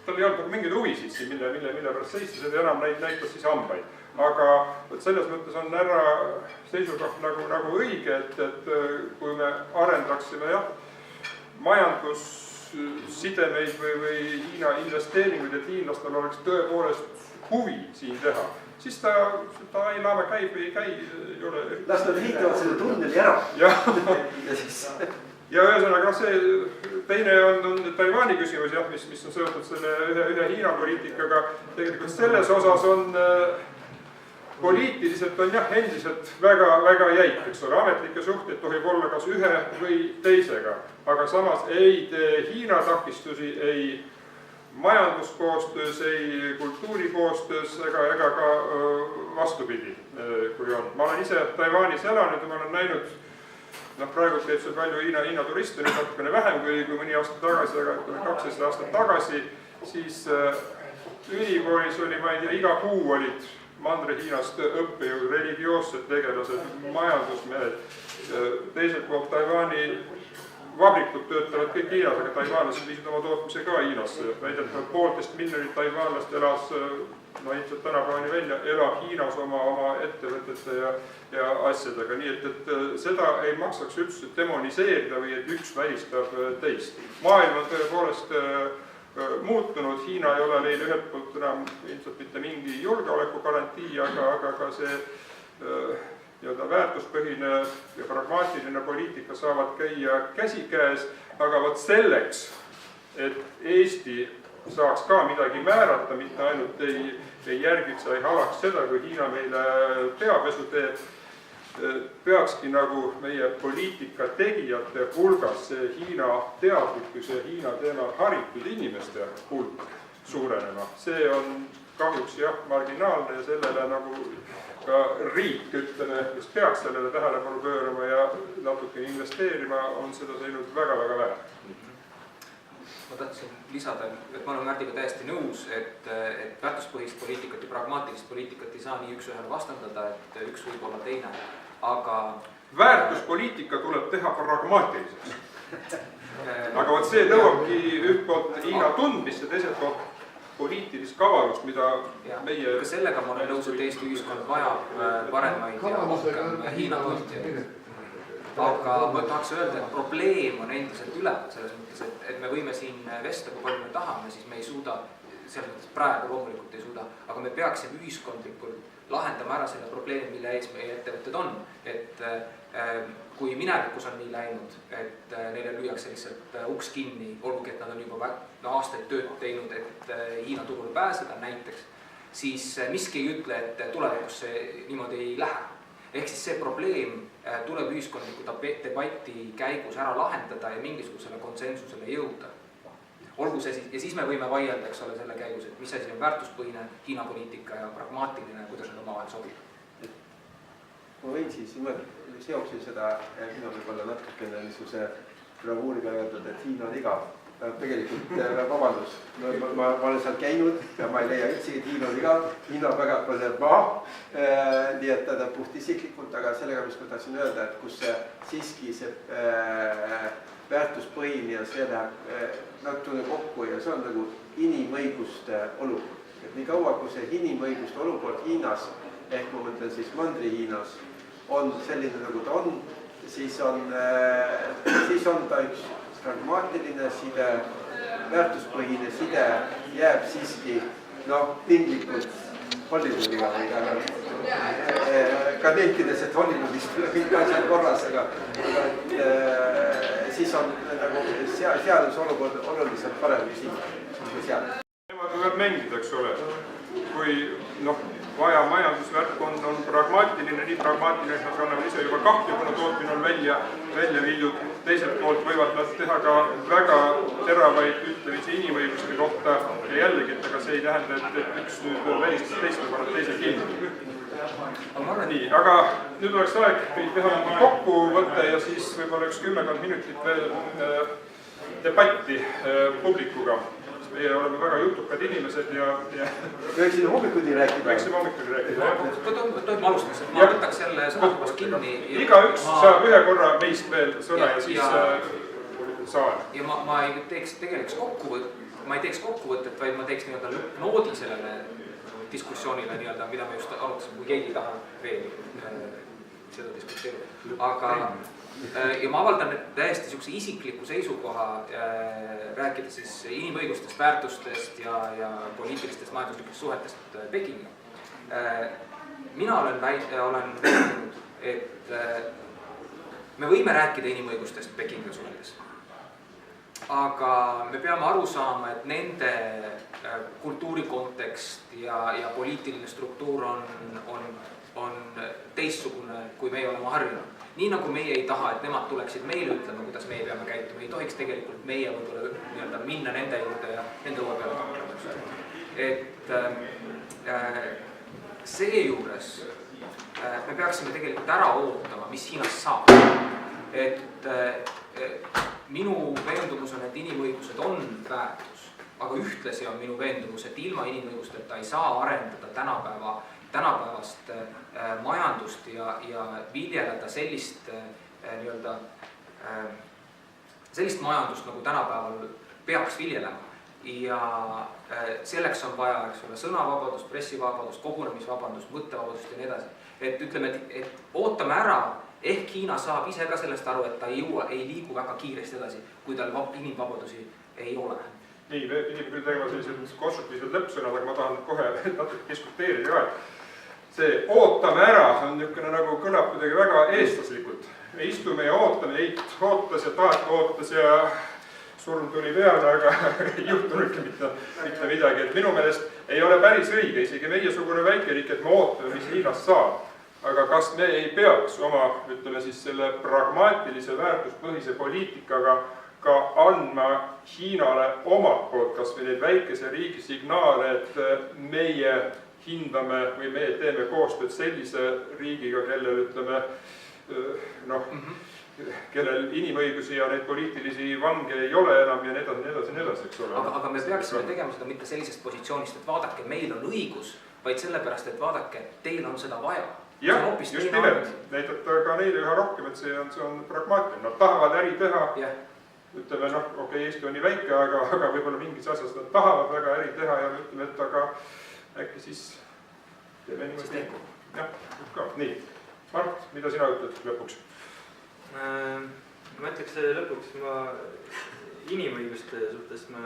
tal ei olnud mingeid huvisid siin, mille pärast seistis, et enam näitas siis hambaid. Aga selles mõttes on ära seisukoht nagu õige, et kui me arendaksime majandussidemeid või Hiina investeeringuid, et hiinlastel oleks tõepoolest huvi siin teha, siis ta Dalai-Lama käib või ei käi, ei ole... Las nad ehitavad selle tunneli ära. Ja ühesõnaga, see teine on Taiwani küsimus, mis on seotud selle ühe Hiina poliitikaga. Tegelikult selles osas on poliitiliselt on endiselt väga jäik, eks ole. Ametlikke suhteid tohib olla kas ühe või teisega, aga samas ei tee Hiina takistusi, ei majanduskoostöös, ei kultuurikoostöös ega ka vastupidi, kui on. Ma olen ise Taiwanis elanud ja ma olen näinud, praegu teeb seal palju Hiina turiste, nüüd natukene vähem kui mõni aasta tagasi, aga 12 aastat tagasi, siis ülikoolis oli, ma ei tea, iga kuu olid Mandri-Hiinast õppejõud, religioossed tegelased, majandusmehed, teiselt poolt Taiwani vabrikud töötavad kõik Hiinas, aga taiwanlased viisid oma tootmise ka Hiinasse. Väidetavalt 1,5 miljonit taiwanlast elas, ilmselt tänapäevani välja, elab Hiinas oma ettevõtete ja asjadega. Nii et seda ei maksaks üldse demoniseerida või et üks välistab teist. Maailm on tõepoolest muutunud, Hiina ei ole neil ühelt poolt enam ilmselt mitte mingi julgeolekugarantii, aga ka see väärtuspõhine ja pragmaatiline poliitika saavad käia käsikäes, aga vot selleks, et Eesti saaks ka midagi määrata, mitte ainult ei järgiks, ei halaks seda, kui Hiina meile peapesu teeb. peakski nagu meie poliitika tegijate hulgas see Hiina teadlikkus ja Hiina teemal haritud inimeste hulk suurenema. See on kahjuks jah marginaalne ja sellele nagu ka riik, ütleme, kes peaks sellele tähelepanu pöörama ja natuke investeerima, on seda teinud väga-väga vähe. Ma tahtsin lisada, et ma olen Märdiga täiesti nõus, et väärtuspõhist poliitikat ja pragmaatilist poliitikat ei saa nii üks-ühele vastandada, et üks võib olla teine, aga väärtuspoliitika tuleb teha pragmaatiliseks. Aga vot see nõuabki üht poolt Hiina tundmist ja teiselt poolt poliitilist kavalust, mida meie... Ka sellega ma olen nõus, et Eesti ühiskond vajab paremaid ja rohkem Hiina tundjaid. Aga ma tahaks öelda, et probleem on endiselt üleval selles mõttes, et me võime siin vestleda, kui palju me tahame, siis me ei suuda, selles mõttes praegu loomulikult ei suuda, aga me peaksime ühiskondlikult lahendama ära selle probleemi, mille ees meie ettevõtted on. Et kui minevikus on nii läinud, et neile lüüakse lihtsalt uks kinni, olgugi, et nad on juba aastaid tööd teinud, et Hiina turule pääseda näiteks, siis miski ei ütle, et tulevikus see niimoodi ei lähe. Ehk siis see probleem tuleb ühiskondliku debati käigus ära lahendada ja mingisugusele konsensusele jõuda. Olgu see siis, ja siis me võime vaielda, eks ole, selle käigus, et mis asi on väärtuspõhine Hiina poliitika ja pragmaatiline, kuidas need omavahel sobib. Ma võin siis, ma seoksin seda, Hiina võib-olla natukene niisuguse bravuuriga öeldud, et Hiina on igav. Tegelikult vabandus, ma olen seal käinud ja ma ei leia üldsegi, et Hiina on igav. Hiina väga palju maha, nii et ta puht isiklikult, aga sellega, mis ma tahtsin öelda, et kus siiski see väärtuspõhine ja see läheb natukene kokku ja see on nagu inimõiguste olukord. Et nii kaua, kui see inimõiguste olukord Hiinas, ehk ma mõtlen siis Mandri-Hiinas, on selline nagu ta on, siis on ta üks pragmaatiline side, väärtuspõhine side jääb siiski tinglikult Hollywoodiga või ka nentides, et Hollywoodis tuleb kõik asjad korras, aga siis on nagu seadus olukord oluliselt parem kui seal. Nemad võivad mängida, eks ole, kui vaja majandusvärk on pragmaatiline, nii pragmaatiline, et nad kannavad ise juba kahju, kuna tootmine on välja viidud. Teiselt poolt võivad nad teha ka väga teravaid ütlemisi inimõiguste kohta ja jällegi, aga see ei tähenda, et üks nüüd välistas teist või paneb teise kinni. Nii, aga nüüd oleks aeg teha kokkuvõte ja siis võib-olla üks 10 minutit veel debatti publikuga. Meie oleme väga jutukad inimesed ja... Võiksime hommikuni rääkida. Võiksime hommikuni rääkida. Tohib ma alustada, ma võtaks jälle sõnakubast kinni. Iga üks saab ühe korra meist veel sõna ja siis saal. Ja ma ei teeks kokkuvõtet, vaid ma teeks lõppnoodi sellele diskussioonile, mida me just arutasime, kui keegi taha veel seda diskuteerida. Aga ja ma avaldan täiesti niisuguse isikliku seisukoha rääkida siis inimõigustest, väärtustest ja poliitilistest majanduslikest suhetest Pekingi. Mina olen veendunud, et me võime rääkida inimõigustest Pekingi suhetes. Aga me peame aru saama, et nende kultuurikontekst ja poliitiline struktuur on teistsugune, kui meie oleme harjunud. Nii nagu meie ei taha, et nemad tuleksid meile ütlema, kuidas meie peame käituma, ei tohiks tegelikult meie võib-olla minna nende juurde ja nende uue peale kaklema. Et seejuures me peaksime tegelikult ära ootama, mis Hiinas saab. Et minu veendumus on, et inimõigused on väärtus, aga ühtlasi on minu veendumus, et ilma inimõigusteta ei saa arendada tänapäevast majandust ja viljeleda sellist majandust, nagu tänapäeval peaks viljelema. Ja selleks on vaja, sõnavabadust, pressivabadust, kogunemisvabadust, mõttevabadust ja nii edasi. Et ütleme, et ootame ära, ehk Hiina saab ise ka sellest aru, et ta ei liigu väga kiiresti edasi, kui tal inimvabadusi ei ole. Nii, me pidime küll tegema sellised konstruktiivsed lõppsõnad, aga ma tahan kohe natuke diskuteerida ka, et see ootame ära, see on niisugune nagu kõlab kuidagi väga eestlaslikult. Me istume ja ootame, Eit ootas ja Taat ootas ja surm tuli peale, aga ei juhtunudki mitte midagi. Et minu meelest ei ole päris õige, isegi meiesugune väikeriik, et me ootame, mis Hiinast saab. aga kas me ei peaks oma, ütleme siis selle pragmaatilise väärtuspõhise poliitikaga ka andma Hiinale omalt poolt kas või neid väikese riigi signaale, et meie hindame või me teeme koostööd sellise riigiga, kellel ütleme, kellel inimõigusi ja neid poliitilisi vange ei ole enam ja nii edasi, eks ole. Aga me peaksime tegema seda mitte sellisest positsioonist, et vaadake, meil on õigus, vaid sellepärast, et vaadake, teil on seda vaja. Jah, just nimelt, näidata ka neile üha rohkem, et see on pragmaatiline. Nad tahavad äri teha, ütleme, okei, Eesti on nii väike, aga võib-olla mingis asjas nad tahavad väga äri teha ja ütleme, et aga äkki siis teeme niimoodi. Jah, ka, nii. Mart, mida sina ütled lõpuks? Ma ütleks lõpuks, inimõiguste suhtes ma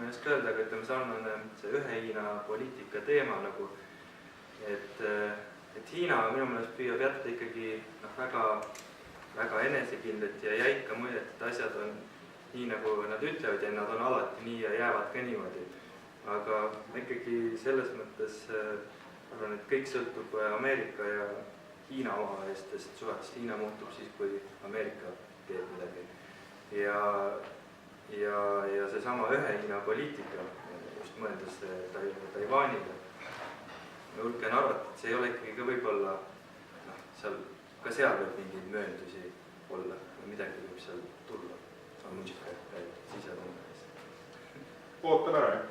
ei oska öelda, aga ütleme sarnane see ühe Hiina poliitika teema nagu, et Hiina minu meelest püüab jätta ikkagi väga enesekindlat ja jäika muljet, et asjad on nii, nagu nad ütlevad ja nad on alati nii ja jäävad ka niimoodi. Aga ikkagi selles mõttes arvan, et kõik sõltub Ameerika ja Hiina omavahelistest suhetest. Hiina muutub siis, kui Ameerika teeb midagi. Ja seesama ühe Hiina poliitika, just mõeldes Taiwanile, ma julgen arvata, et see ei ole ikkagi ka võib-olla, ka seal võib mingeid mööndusi olla või midagi võib seal tulla. On muidugi sisetundades. Ootan ära, jah?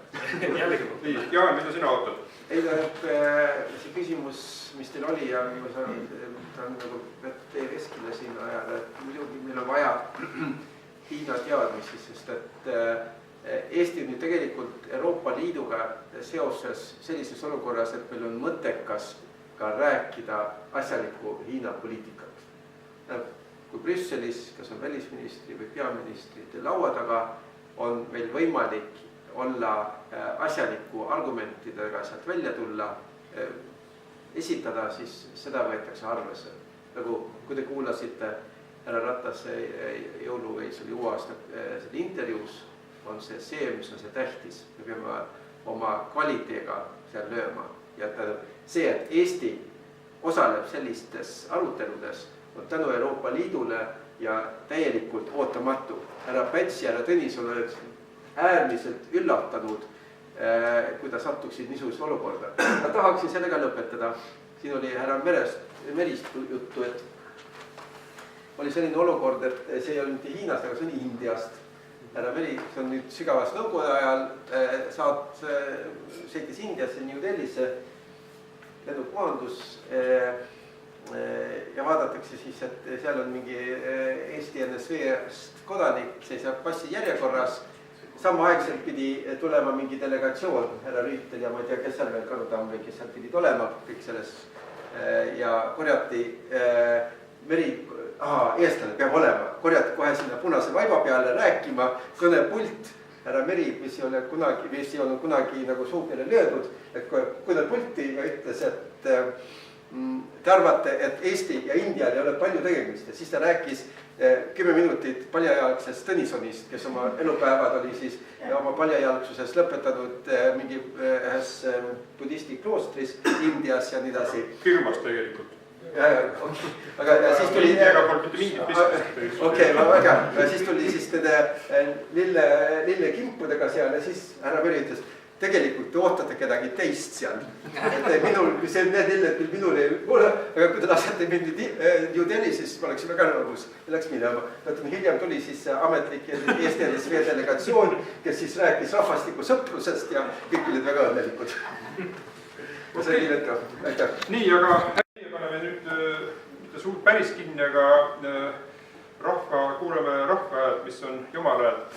Jällegi. Jaan, mida sina ootad? Ei tähendab, see küsimus, mis teil oli ja ta on nagu teie veskile siin ajal, et muidugi meil on vaja Hiina teadmisi, sest et Eesti on ju tegelikult Euroopa Liiduga seoses sellises olukorras, et meil on mõttekas ka rääkida asjaliku Hiina poliitikat. Kui Brüsselis, kas on välisministri või peaministrite laua taga, on meil võimalik olla asjaliku argumentidega sealt välja tulla, esitada, siis seda võetakse arvesse. Nagu kui te kuulasite härra Ratase jõuluveisel uue aasta intervjuus, on see, mis on see tähtis. Me peame oma kvaliteega seal lööma. Ja see, et Eesti osaleb sellistes aruteludes, on tänu Euroopa Liidule ja täielikult ootamatu. Härra Päts ja härra Tõnisson olid äärmiselt üllatanud, kui ta sattuksid niisugust olukorda. Ma tahaksin sellega lõpetada. Siin oli härra Merist juttu, et oli selline olukord, et see ei olnud Hiinast, aga see oli Indiast. Härra Meri, see on nüüd sügavas nõukogude ajal, sõitis Indiasse, New Delhisse, lennukohandus ja vaadatakse siis, et seal on mingi Eesti NSV-st kodanik, seisab passi järjekorras. Samaaegselt pidi tulema mingi delegatsioon, härra Rüütel ja ma ei tea, kes seal veel Karutam või kes seal pidi tulema, kõik selles ja korjati eestlane peab olema, korjati kohe sinna punase vaiba peale rääkima, kõnepult, härra Meri, mis ei olnud kunagi nagu suu peale löödud, et kõnepulti ja ütles, et te arvate, et Eesti ja Indial ei ole palju tegemist ja siis ta rääkis 10 minutit paljajalgsest Tõnisonist, kes oma elupäevad oli siis oma paljajalgsuses lõpetanud mingi ühes budisti kloostris Indias ja nii edasi. Firmas tegelikult. Aga siis tuli... Indiaga poolt mitte mingit pistust. Okei, väga. Siis tuli siis lille kimpudega seal ja siis härra Meri ütles, tegelikult te ootate kedagi teist seal. Need lilled minul ei ole, aga kui te lasete mind New Delhi, siis ma oleksin väga nõus. Läks minema. Hiljem tuli siis ametlik Eesti NSV delegatsioon, kes siis rääkis rahvastiku sõprusest ja kõik olid väga õnnelikud. Nii, aga meie paneme nüüd mitte suurt päris kinni, aga kuuleme rahva häält, mis on Jumala häält.